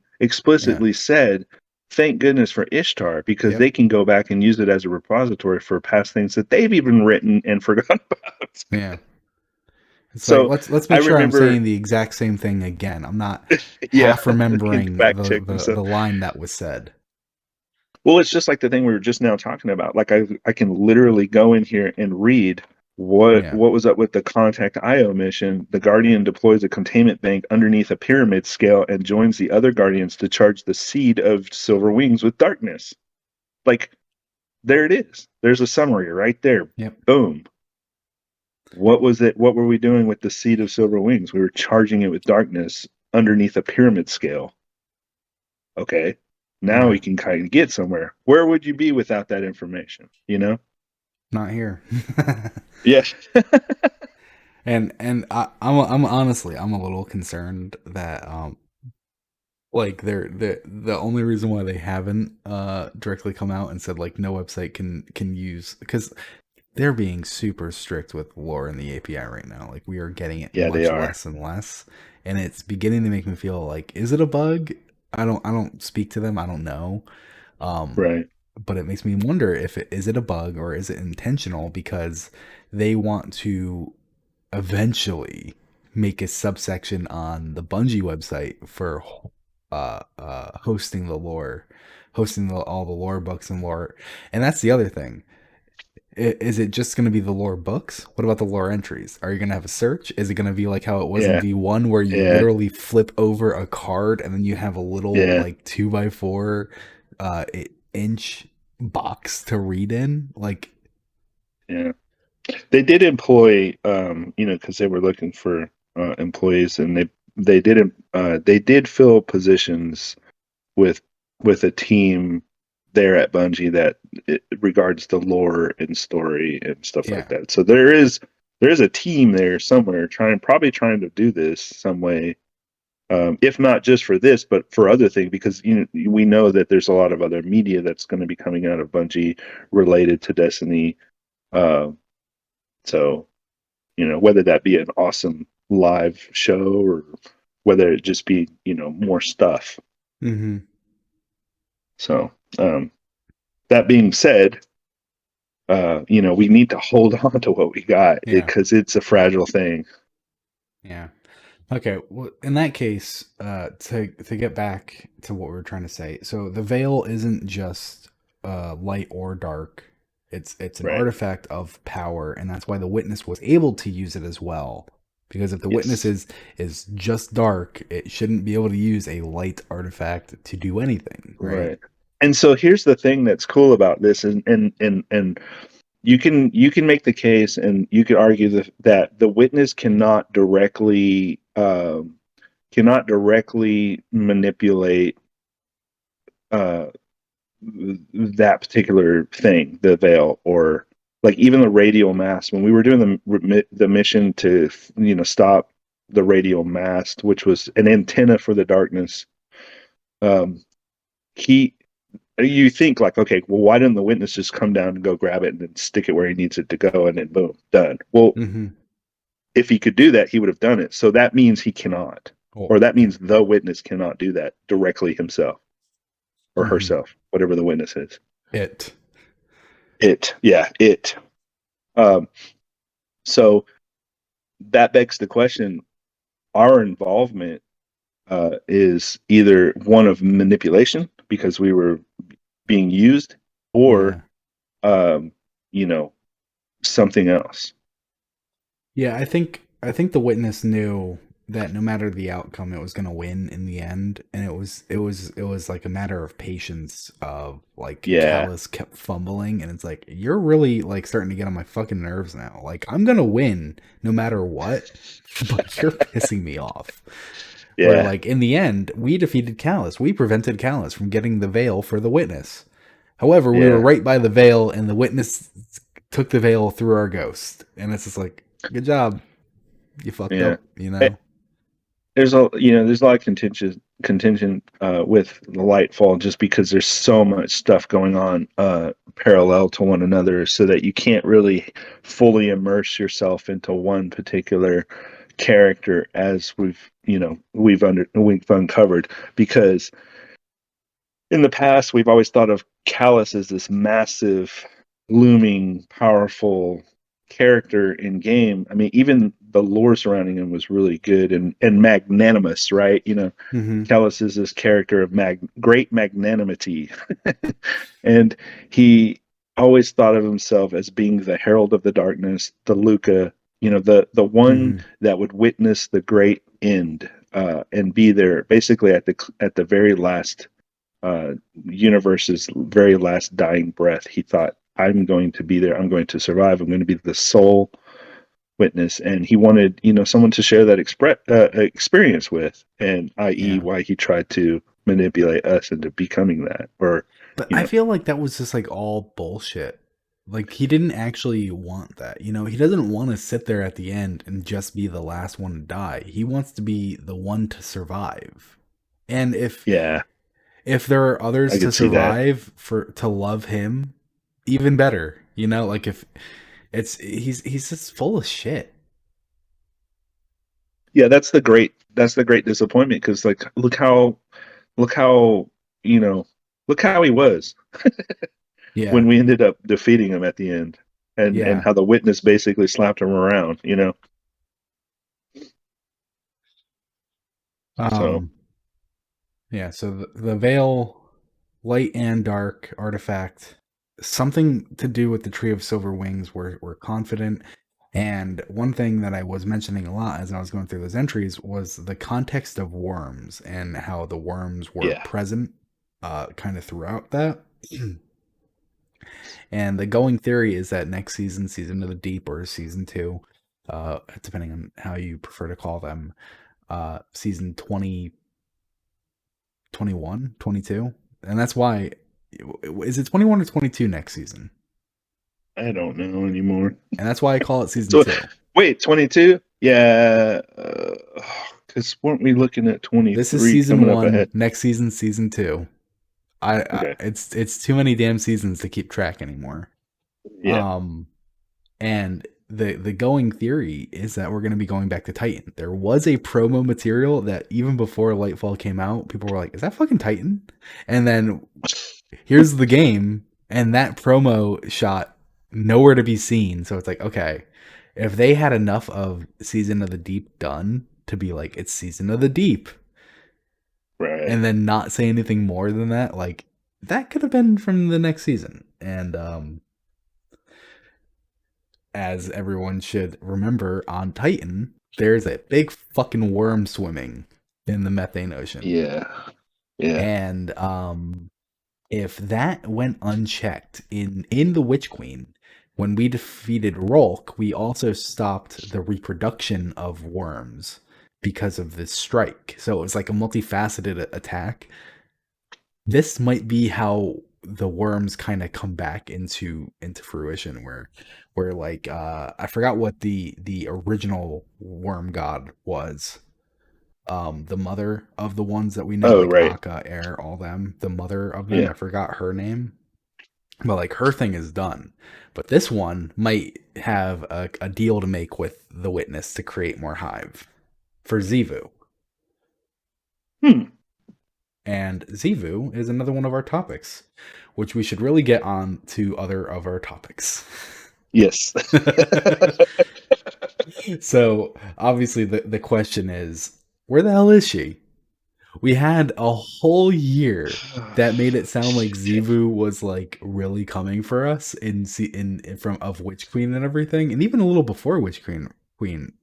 Yeah. explicitly said, "Thank goodness for Ishtar," because Yep. they can go back and use it as a repository for past things that they've even written and forgot about. Yeah. It's like So let's I make sure I'm remember, saying the exact same thing again. I'm not yeah, half can remembering fact check the themselves. line that was said. Well, it's just like the thing we were just now talking about. Like I can literally go in here and read Yeah. what was up with the Contact IO mission. The Guardian deploys a containment bank underneath a pyramid scale and joins the other Guardians to charge the seed of Silver Wings with darkness. Like there it is. There's a summary right there. Yep. Boom. What was it? What were we doing with the seed of Silver Wings? We were charging it with darkness underneath a pyramid scale. Okay. Now Yeah. we can kind of get somewhere. Where would you be without that information? You know? Not here. Yeah. And I'm honestly I'm a little concerned that like the only reason why they haven't directly come out and said like no website can use, because they're being super strict with lore in the API right now. Like we are getting it Yeah, they much are. less and less, and it's beginning to make me feel like is it a bug? I don't speak to them. I don't know. Um, Right. but it makes me wonder if it is it a bug or is it intentional because they want to eventually make a subsection on the Bungie website for hosting the lore, hosting all the lore books and lore. And that's the other thing. is it just going to be the lore books? What about the lore entries? Are you going to have a search? Is it going to be like how it was in Yeah, V1 where you yeah, literally flip over a card and then you have a little yeah, like 2x4 inch box to read in? Like, yeah. They did employ, because they were looking for employees, and they did fill positions with a team there at Bungie that it regards the lore and story and stuff like yeah. that. So there is a team there somewhere probably trying to do this some way, if not just for this, but for other things, because we know that there's a lot of other media that's going to be coming out of Bungie related to Destiny. Uh, so whether that be an awesome live show or whether it just be more stuff. Mm-hmm. So that being said, we need to hold on to what we got Yeah. because it's a fragile thing. Yeah. Okay, well, in that case, to get back to what we were trying to say, so the veil isn't just light or dark. It's an Right. artifact of power, and that's why the witness was able to use it as well. Because if the witness Yes. is just dark, it shouldn't be able to use a light artifact to do anything, right? Right. And so here's the thing that's cool about this, and you can make the case, and you could argue that the witness cannot directly manipulate uh, that particular thing, the veil, or like even the radial mast. When we were doing the mission to stop the radial mast, which was an antenna for the darkness, um, he you think like, okay, well, why didn't the witness just come down and go grab it and then stick it where he needs it to go, and then boom, done. Well, Mm-hmm. if he could do that, he would have done it. So that means he cannot, Oh, or that yeah. means the witness cannot do that directly himself or Mm-hmm. herself, whatever the witness is. It. It. Um, so that begs the question: our involvement is either one of manipulation because we were being used, or Yeah. um, you know, something else. Yeah, I think the witness knew that no matter the outcome, it was going to win in the end, and it was like a matter of patience. Of like Yeah, Callus kept fumbling, and it's like you're really like starting to get on my fucking nerves now. Like I'm gonna win no matter what, but you're pissing me off. Where yeah, like in the end, we defeated Callus. We prevented Callus from getting the veil for the witness. However, we were yeah, right by the veil, and the witness took the veil through our ghost, and it's just like, good job, you fucked yeah. up, you know. There's a lot of contingent with the Lightfall, just because there's so much stuff going on parallel to one another, so that you can't really fully immerse yourself into one particular character, as we've uncovered, because in the past we've always thought of Callus as this massive, looming, powerful character in game. I mean, even the lore surrounding him was really good and magnanimous, right? Mm-hmm. Callus is this character of great magnanimity, and he always thought of himself as being the herald of the darkness, the Luca, the one Mm-hmm. that would witness the great end, and be there basically at the very last universe's very last dying breath. He thought, I'm going to be there. I'm going to survive. I'm going to be the sole witness. And he wanted, someone to share that experience with, and i.e., Yeah, why he tried to manipulate us into becoming that. Or, but you I know, feel like that was just like all bullshit. Like he didn't actually want that, you know. He doesn't want to sit there at the end and just be the last one to die. He wants to be the one to survive. And yeah, if there are I others to could see that. survive for to love him, even better. You know, like if he's just full of shit. Yeah, that's the great disappointment, because like look how you know look how he was when Yeah, we ended up defeating him at the end, and yeah. how the witness basically slapped him around. So Um, yeah. So the veil, light and dark artifact. something to do with the Tree of Silver Wings. We're confident. And one thing that I was mentioning a lot as I was going through those entries was the context of worms and how the worms were Yeah. present kind of throughout that. And the going theory is that next season, Season of the Deep or Season 2, depending on how you prefer to call them, Season 20, 21, 22, and that's why, is it 21 or 22 next season? I don't know anymore. And that's why I call it Season So 2. wait, 22? Yeah, because weren't we looking at This is 23 Season coming up 1, ahead? next season Season 2. Okay. It's too many damn seasons to keep track anymore. Yeah. Um, and the going theory is that we're going to be going back to Titan. There was a promo material that even before Lightfall came out, people were like, "Is that fucking Titan?" And then here's the game, and that promo shot nowhere to be seen. So it's like, okay, if they had enough of Season of the Deep done to be like, it's Season of the Deep, Right. and then not say anything more than that, like that could have been from the next season. And as everyone should remember, on Titan, there's a big fucking worm swimming in the methane ocean. Yeah. Yeah. And if that went unchecked in the Witch Queen, when we defeated Rolk, we also stopped the reproduction of worms because of this strike. So it was like a multifaceted attack. This might be how the worms kind of come back into fruition, where like I forgot what the original worm god was. The mother of the ones that we know, Oh, like right. Akka, Air, all them, the mother of them, Yeah. I forgot her name, but like her thing is done. But this one might have a deal to make with the witness to create more hive for Zivu. Hmm. And Zivu is another one of our topics, which we should really get on to other of our topics. Yes. So obviously the question is, where the hell is she? We had a whole year that made it sound like Shit. Zivu was like really coming for us in from of Witch Queen and everything, and even a little before Witch Queen,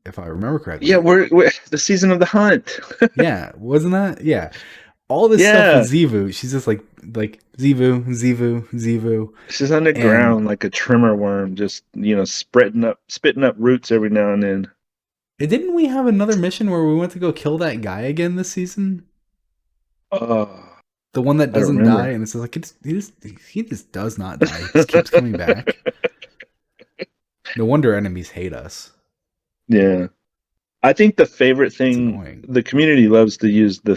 if I remember Yeah, correctly. we're the season of the hunt. Yeah, wasn't that? Yeah, all this stuff with Yeah. Zivu, she's just like Zivu, She's and underground like a trimmer worm, just spitting up roots every now and then. didn't we have another mission where we went to go kill that guy again this season? Oh, The one that I don't doesn't die, remember. and it's just like he just does not die. He just keeps coming back. No wonder enemies hate us. Yeah. I think the favorite It's thing annoying. the community loves to use the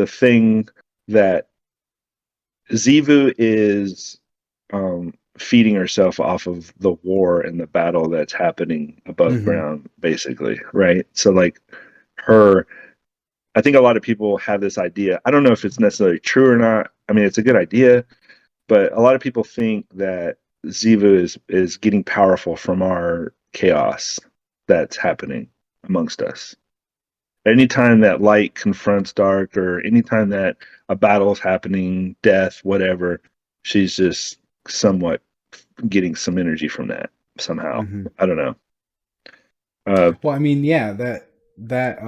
thing that Zivu is feeding herself off of the war and the battle that's happening above Mm-hmm. ground, basically, right? So like her, I think a lot of people have this idea. I don't know if it's necessarily true or not. I mean, it's a good idea, but a lot of people think that Zivu is getting powerful from our chaos that's happening amongst us. Anytime that light confronts dark, or anytime that a battle is happening, death, whatever, she's just somewhat getting some energy from that somehow. Mm-hmm. I don't know. Uh, Well, I mean, yeah, that that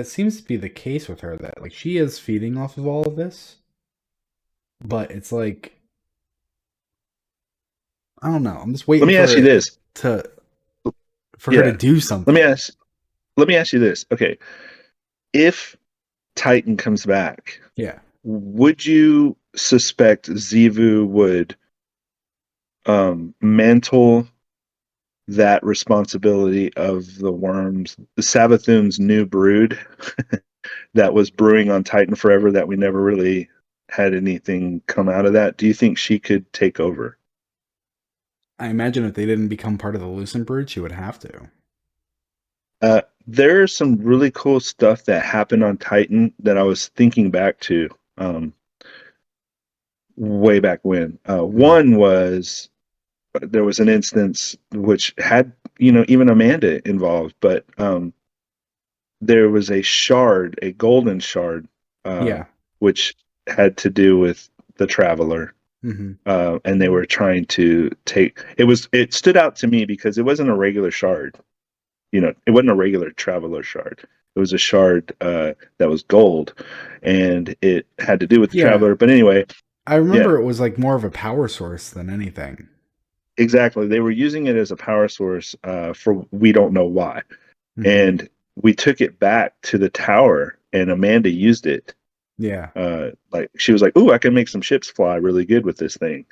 seems to be the case with her. That like she is feeding off of all of this, but it's like I don't know. I'm just let waiting me for ask you her this. to for her to Yeah, do let me something. ask. Let me ask you this. Okay, if Titan comes back, Yeah. would you suspect Zivu would mantle that responsibility of the worms, the Savathun's new brood that was brewing on Titan forever that we never really had anything come out of that? Do you think she could take over? I imagine if they didn't become part of the Lucent Brood, she would have to. There's some really cool stuff that happened on Titan that I was thinking back to um, way back when. Mm-hmm. One was there was an instance which had even Amanda involved, but there was a shard, a golden shard, uh, Yeah. which had to do with the Traveler, Hmm. and they were trying to take it. It stood out to me because it wasn't a regular shard. It wasn't a regular Traveler shard. It was a shard that was gold, and it had to do with the Yeah, Traveler. But anyway, I yeah, remember it was like more of a power source than anything. exactly. They were using it as a power source for we don't know why. Hmm. And we took it back to the tower, and Amanda used it. Yeah. Like she was like, "Ooh, I can make some ships fly really good with this thing,"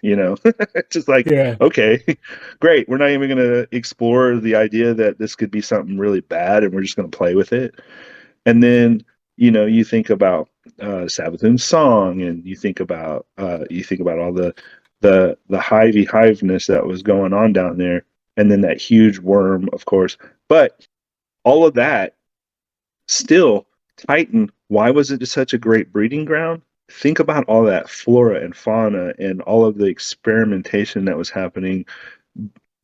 just like, Yeah. okay, great. We're not even going to explore the idea that this could be something really bad, and we're just going to play with it. And then you think about Sabathun's song, and you think about all the hiveness that was going on down there, and then that huge worm, of course. But all of that still, Titan, why was it such a great breeding ground? Think about all that flora and fauna and all of the experimentation that was happening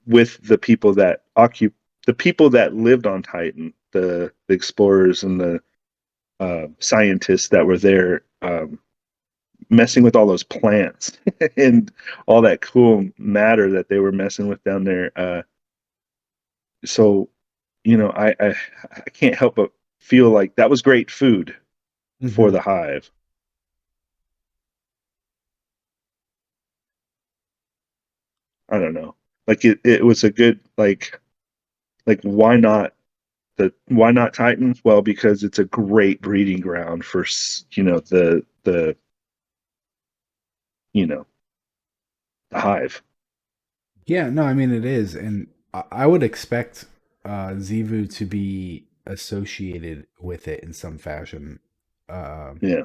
with the people that lived on Titan, the explorers and the scientists that were there, messing with all those plants and all that cool matter that they were messing with down there. So I can't help but feel like that was great food for Hmm. the hive. I don't know. Like it was a good like why not Titan? Well, because it's a great breeding ground for you know the hive. Yeah, no, I mean it is, and I would expect Zivu to be associated with it in some fashion. Uh, Yeah,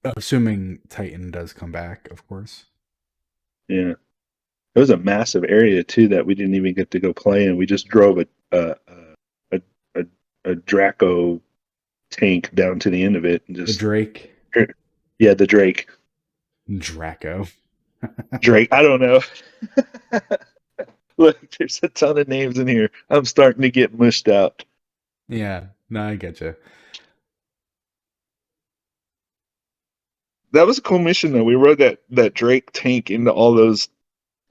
Assuming Titan does come back, of course. yeah. It was a massive area too that we didn't even get to go play in. We just drove a a, a Draco tank down to the end of it and The just Drake, yeah, the Draco. Drake. I don't know. Look, there's a ton of names in here. I'm starting to get mushed out. Yeah, no, I get you. That was a cool mission though. We rode that Drake tank into all those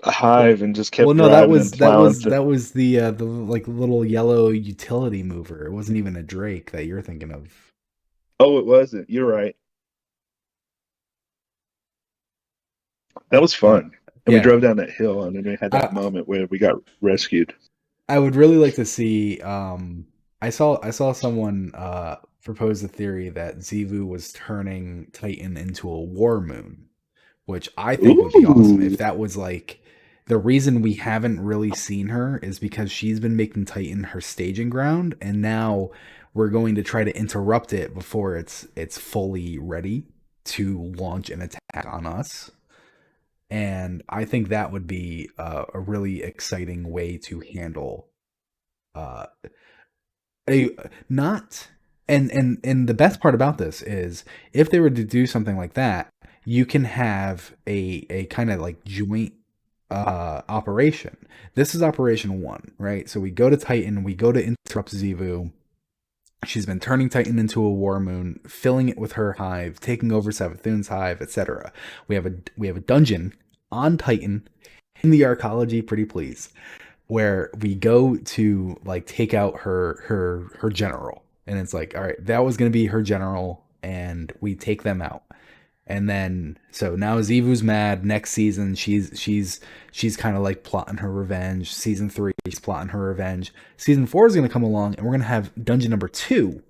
Well, hive and just well, kept no, that driving and was that plowing was through. that was the like little yellow utility mover. It wasn't even a Drake that you're thinking of. Oh, it wasn't. You're right. That was But fun. And we yeah, drove down that hill and then we had that I moment where we got rescued. I would really like to see. I saw someone propose the theory that Zivu was turning Titan into a war moon, which I think would be awesome. If Ooh. that was like the reason we haven't really seen her is because she's been making Titan her staging ground, and now we're going to try to interrupt it before it's fully ready to launch an attack on us. And I think that would be a really exciting way to handle uh, a not and the best part about this is if they were to do something like that, you can have a kind of like joint operation. This is operation one, right? So we go to Titan, we go to interrupt Zivu. She's been turning Titan into a war moon, filling it with her hive, taking over Savathun's hive, etc. We have a dungeon on Titan in the arcology, pretty please, where we go to like take out her general, and it's like, all right, that was gonna be her general, and we take them out. And then so now Zivu's mad. Next season, she's kind of like plotting her revenge. Season 3, she's plotting her revenge. Season 4 is gonna come along, and we're gonna have dungeon number 2.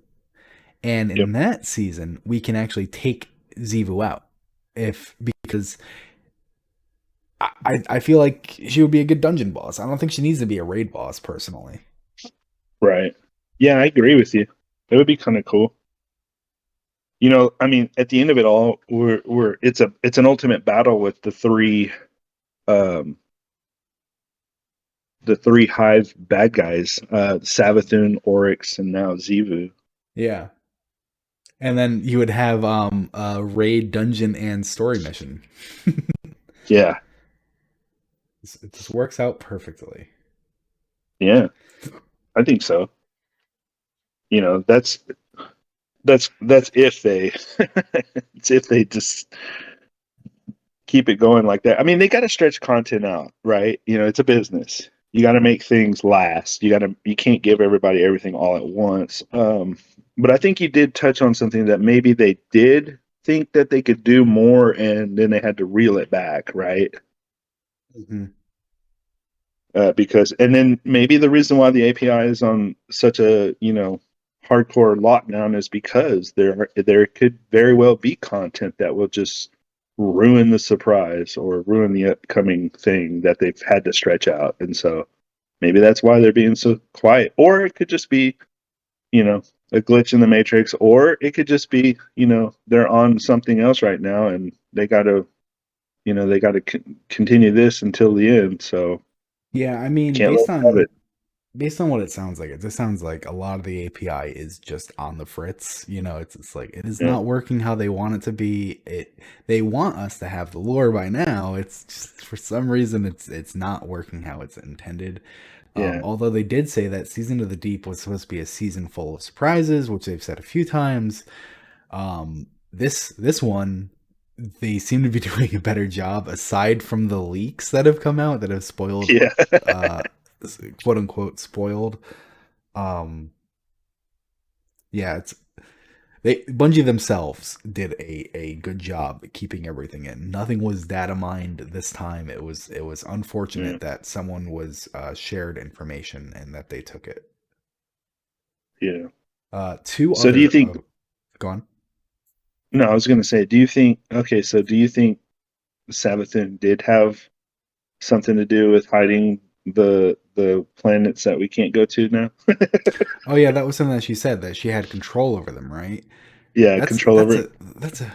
And Yep. in that season, we can actually take Zivu out, if because I feel like she would be a good dungeon boss. I don't think she needs to be a raid boss personally. Right. Yeah, I agree with you. It would be kind of cool. I mean, at the end of it all, it's an ultimate battle with um the three hive bad guys, Savathun, Oryx, and now Zivu. Yeah. And then you would have a raid dungeon and story mission. Yeah. It just works out perfectly. Yeah, I think so. That's if they it's if they just keep it going like that. I mean, they got to stretch content out, right? You know, it's a business. You got to make things last. You can't give everybody everything all at once. But I think you did touch on something that maybe they did think that they could do more, and then they had to reel it back, right? Mhm. Because, and then maybe the reason why the API is on such a, hardcore lockdown is because there could very well be content that will just ruin the surprise or ruin the upcoming thing that they've had to stretch out. And so maybe that's why they're being so quiet. Or it could just be, you know, a glitch in the matrix, or it could just be, they're on something else right now and they got to continue this until the end. So Yeah, I mean, can't let them have it. based on what it sounds like, it just sounds like a lot of the API is just on the fritz. It's like it is Yeah. not working how they want it to be. They want us to have the lore by now. It's just for some reason it's not working how it's intended. Yeah. Although they did say that Season of the Deep was supposed to be a season full of surprises, which they've said a few times. This one, they seem to be doing a better job aside from the leaks that have come out that have spoiled, Yeah. uh, quote unquote spoiled. Um, yeah, it's they Bungie themselves did a good job keeping everything in. Nothing was data mined this time. It was Yeah. unfortunate that someone was shared information and that they took it. Yeah. Two So do you other think, gone. no, I was going to say, do you think Savathun did have something to do with hiding the planets that we can't go to now? Oh yeah, that was something that she said that she had control over them, right? Yeah, That's control that's over it. a that's a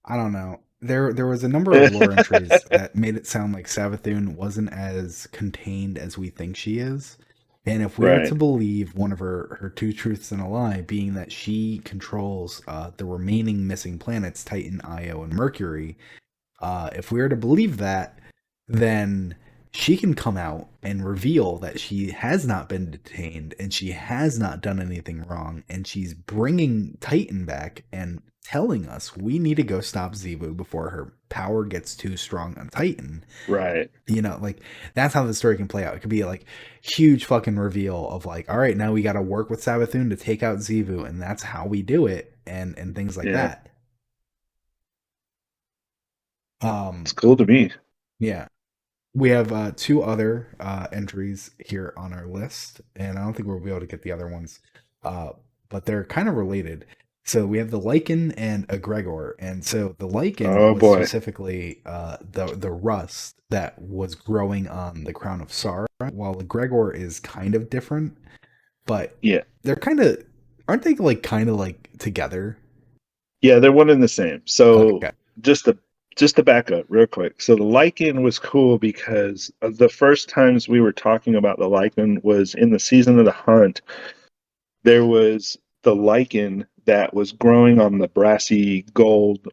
I don't know. There was a number of lore entries that made it sound like Savathun wasn't as contained as we think she is. And if we are to Right. believe one of her two truths and a lie, being that she controls the remaining missing planets, Titan, Io, and Mercury, if we are to believe that, then she can come out and reveal that she has not been detained and she has not done anything wrong, and she's bringing Titan back and telling us we need to go stop Zebu before her power gets too strong on Titan. Right. Like that's how the story can play out. It could be like huge fucking reveal of like, all right, now we got to work with Savathun to take out Zebu, and that's how we do it, and things like Yeah. that. It's Um, cool to me. yeah. We have two other entries here on our list, and I don't think we'll be able to get the other ones, uh, but they're kind of related. So we have the lichen and a Gregor, and so the lichen Oh was boy. specifically the rust that was growing on the crown of Sara, while the Gregor is kind of different, but Yeah. they're kind of aren't they like kind of like together? Yeah, they're one and the same. So Okay. just to just to back up real quick. So the lichen was cool because the first times we were talking about the lichen was in the season of the hunt. There was the lichen that was growing on the brassy gold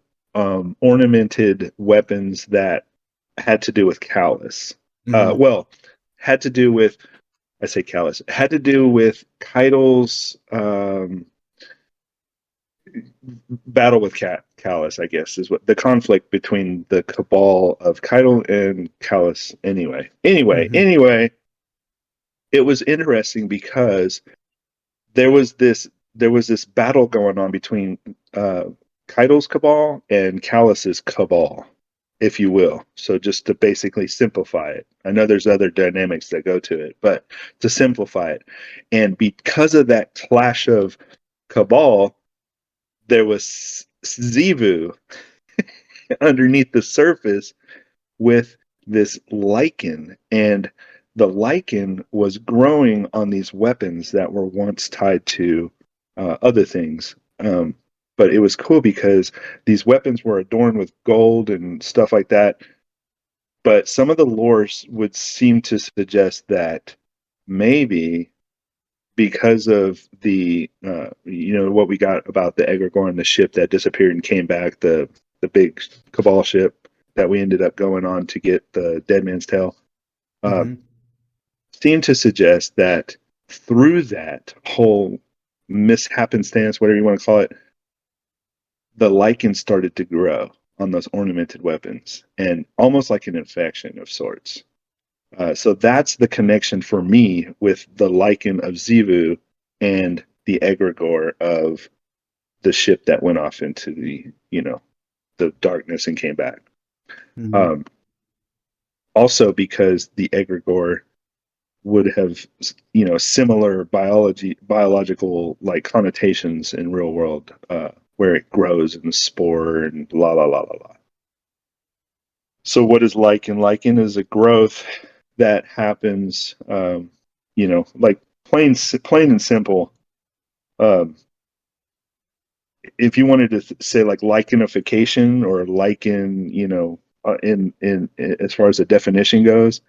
ornamented weapons that had to do with Callus. Hmm. Well, had to do with, I say Callus, had to do with Keitel's battle with Callus, I guess, is what the conflict between the cabal of Keitel and Callus. Hmm. It was interesting because there was this there was this battle going on between Keitel's cabal and Callus's cabal, if you will. So just to basically simplify it, I know there's other dynamics that go to it, but to simplify it, and because of that clash of cabal, there was Zivu underneath the surface with this lichen, and the lichen was growing on these weapons that were once tied to other things. But it was cool because these weapons were adorned with gold and stuff like that. But some of the lores would seem to suggest that maybe because of what we got about the egregore and the ship that disappeared and came back, the big cabal ship that we ended up going on to get the dead man's tail, uh, Hmm. seemed to suggest that through that whole mishappenstance, whatever you want to call it, the lichen started to grow on those ornamented weapons, and almost like an infection of sorts. So that's the connection for me with the lichen of Zivu and the egregore of the ship that went off into the darkness and came back. Hmm. Um, Also, because the egregore would have similar biological like connotations in real world, where it grows in the spore and la la la la la. So what is lichen? Lichen is a growth that happens, like plain and simple. Um, if you wanted to say like lichenification or lichen, in as far as the definition goes,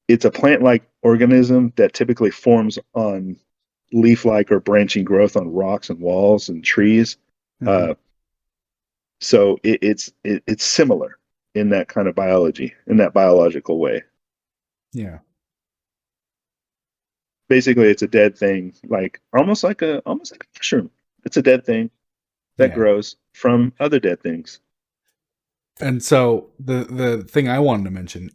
it's a plant-like organism that typically forms on leaf-like or branching growth on rocks and walls and trees. Hmm. Uh, so it's similar in that kind of biology, in that biological way. Yeah. Basically, it's a dead thing, like almost like a mushroom. It's a dead thing that Yeah. grows from other dead things. And so the thing I wanted to mention,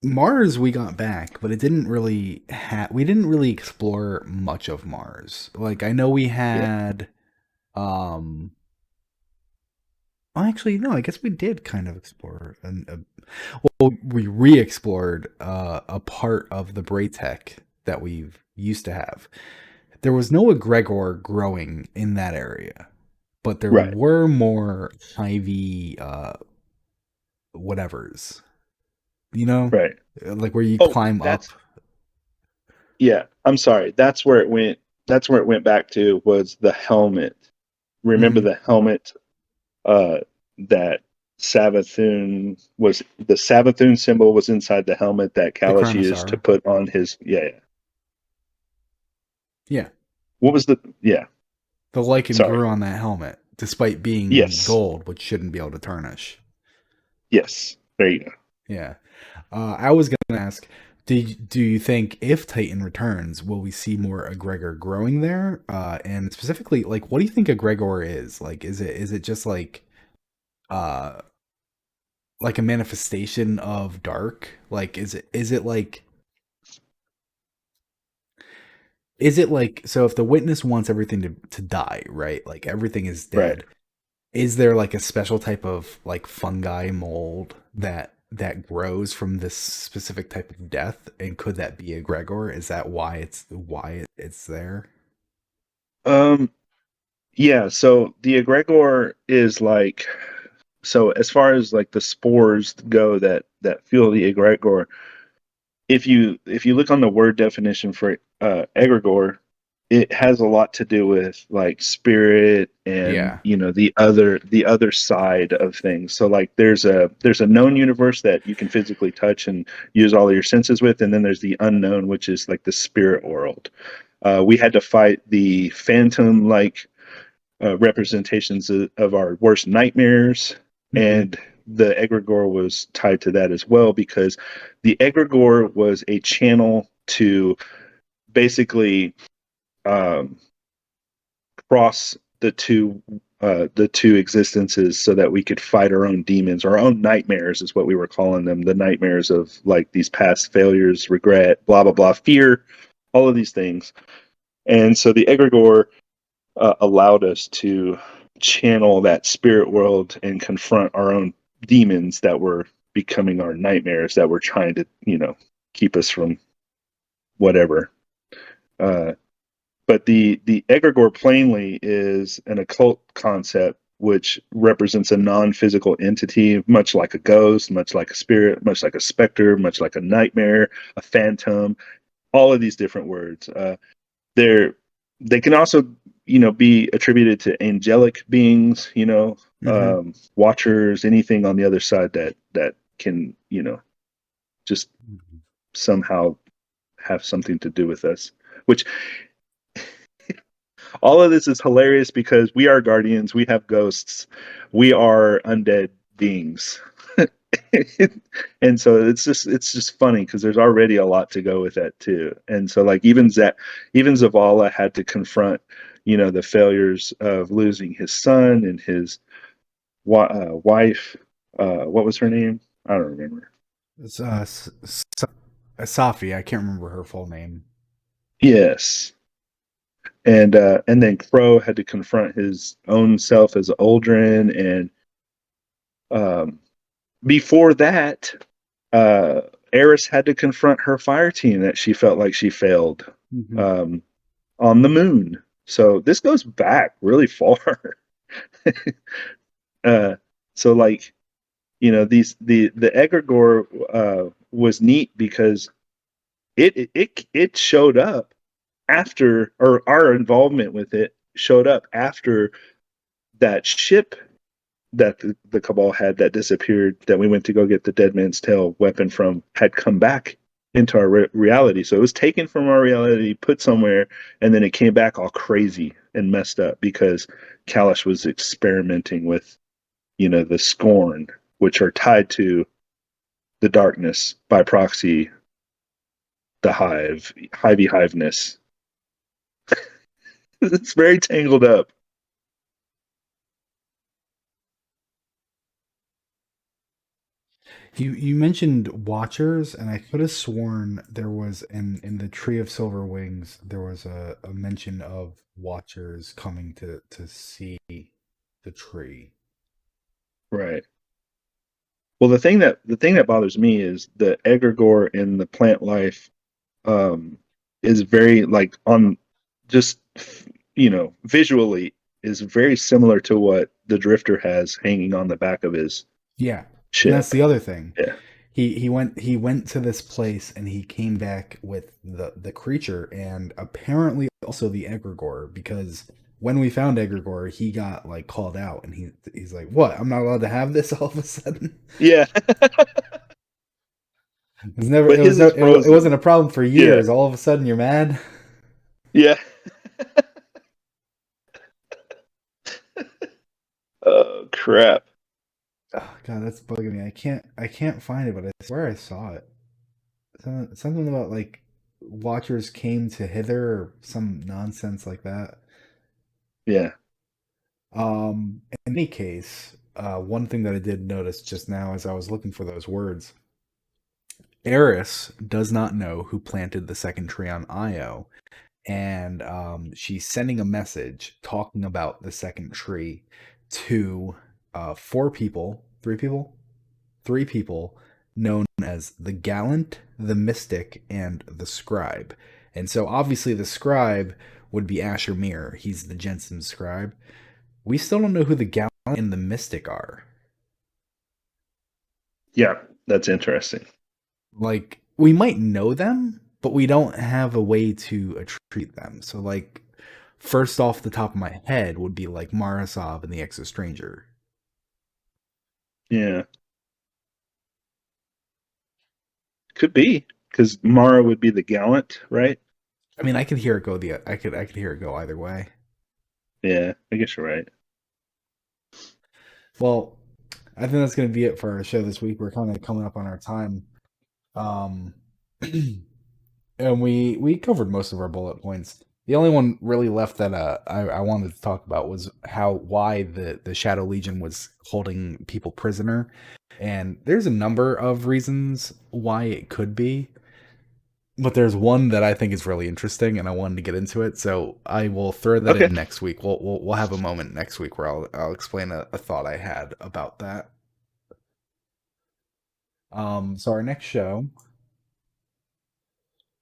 Mars we got back, but it didn't really we didn't really explore much of Mars. Like I know we Yeah. had um well, actually no, I guess we did kind of explore well we re-explored a part of the Braytech that we used to have. There was no egregore growing in that area, but there Right. were more ivy whatevers. You know, Right. like where you Oh, climb up. that's yeah. I'm sorry. That's where it went. That's where it went back to was the helmet. Remember Hmm. the helmet uh, that the Savathun symbol was inside the helmet that The Kalash used to Chronosaur. put on his. Yeah, yeah. Yeah, What was the? Yeah. the lichen Sorry. grew on that helmet, despite being Yes. gold, which shouldn't be able to tarnish. Yes. There you go. Yeah. I was gonna ask, do you think if Titan returns, will we see more egregor growing there? And specifically, like, what do you think egregor is? Like, is it just uh like a manifestation of dark? Like, is it like so if the witness wants everything to die, right? Like everything is Right. dead. Is there like a special type of like fungi mold that grows from this specific type of death? And could that be a Gregor? Is that why it's there? Um. Yeah. So the egregore is like. So as far as like the spores go that fuel the egregore, if you look on the word definition for egregore, it has a lot to do with like spirit and Yeah. the other side of things. So like there's a known universe that you can physically touch and use all of your senses with, and then there's the unknown, which is like the spirit world. We had to fight the phantom like representations of our worst nightmares, Hmm. and the egregore was tied to that as well because the egregore was a channel to basically um, cross the two existences so that we could fight our own demons, our own nightmares is what we were calling them, the nightmares of like these past failures, regret, blah blah blah, fear, all of these things. And so the egregore allowed us to channel that spirit world and confront our own demons that were becoming our nightmares that were trying to, keep us from whatever. Uh, but the egregore plainly is an occult concept which represents a non-physical entity, much like a ghost, much like a spirit, much like a specter, much like a nightmare, a phantom, all of these different words. They're they can also be attributed to angelic beings, Hmm. watchers, anything on the other side that can just somehow have something to do with us, which all of this is hilarious because we are guardians, we have ghosts, we are undead beings. And so it's just funny because there's already a lot to go with that too. And so like even Zavala had to confront the failures of losing his son and his wife. What was her name? I don't remember. It's Safi. I can't remember her full name. Yes, and then Crow had to confront his own self as Aldrin, and um, before that, uh, Eris had to confront her fire team that she felt like she failed Hmm. um, on the moon. So this goes back really far. uh, so like the egregore was neat because it showed up after, or our involvement with it showed up after that ship that the Cabal had that disappeared, that we went to go get the Dead Man's Tail weapon from, had come back into our reality. So it was taken from our reality, put somewhere, and then it came back all crazy and messed up because Kalash was experimenting with, the Scorn, which are tied to the darkness by proxy, the hiveness. It's very tangled up. You mentioned Watchers, and I could have sworn there was in the Tree of Silver Wings there was a mention of Watchers coming to see the tree. Right. Well, the thing that bothers me is the egregore in the plant life um, is very like on just visually is very similar to what the Drifter has hanging on the back of his Yeah, and that's ship. the other thing. Yeah. He went to this place and he came back with the creature and apparently also the egregore because when we found egregore he got like called out and he's like, what, I'm not allowed to have this all of a sudden. Yeah. It's never But it was his no is it wasn't frozen. a problem for Yeah. years, all of a sudden you're mad. Yeah. Oh crap. Oh god, that's bugging me. I can't find it, but I swear I saw it. Something about like watchers came to hither or some nonsense like that. Yeah. In any case, one thing that I did notice just now as I was looking for those words, Eris does not know who planted the second tree on Io, and she's sending a message talking about the second tree to four people, three people known as the Gallant, the Mystic, and the Scribe. And so obviously the Scribe would be Asher Mir. He's the Jensen Scribe. We still don't know who the Gallant and the Mystic are. Yeah. That's interesting. Like, we might know them, but we don't have a way to attribute them. So, like, first off the top of my head would be like Marasov and the Exo Stranger. Yeah. Could be because Mara would be the gallant, right? I mean, I could hear it go I could hear it go either way. Yeah. I guess you're right. Well, I think that's going to be it for our show this week. We're kind of coming up on our time. Um, and we covered most of our bullet points. The only one really left that I wanted to talk about was why the Shadow Legion was holding people prisoner, and there's a number of reasons why it could be, but there's one that I think is really interesting, and I wanted to get into it. So I will throw that Okay. in next week. We'll have a moment next week where I'll explain a thought I had about that. So our next show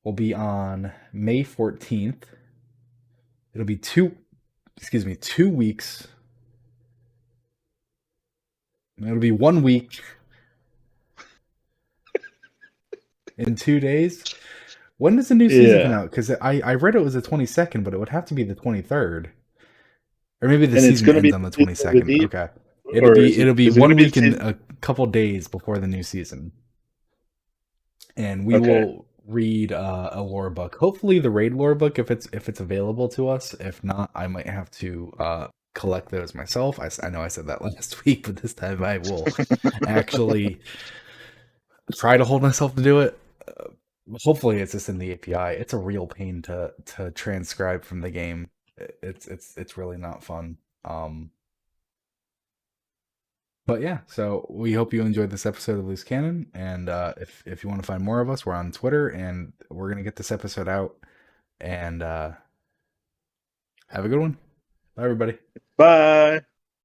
will be on May 14th. It'll be 2 weeks. It'll be 1 week in 2 days. When does the new season come Yeah. out? Because I read it was the 22nd, but it would have to be the 23rd, or maybe the And it's season going to ends be on the the season of the 22nd. deep, Okay, it'll or be it'll be is it going to one be the week and season? a couple days before the new season, and we Okay. will read a lore book. Hopefully, the raid lore book if it's available to us. If not, I might have to collect those myself. I know I said that last week, but this time I will actually try to hold myself to do it. Hopefully, it's just in the API. It's a real pain to transcribe from the game. It's really not fun. But yeah, so we hope you enjoyed this episode of Loose Cannon. And if you want to find more of us, we're on Twitter, and we're gonna get this episode out. And have a good one. Bye, everybody. Bye.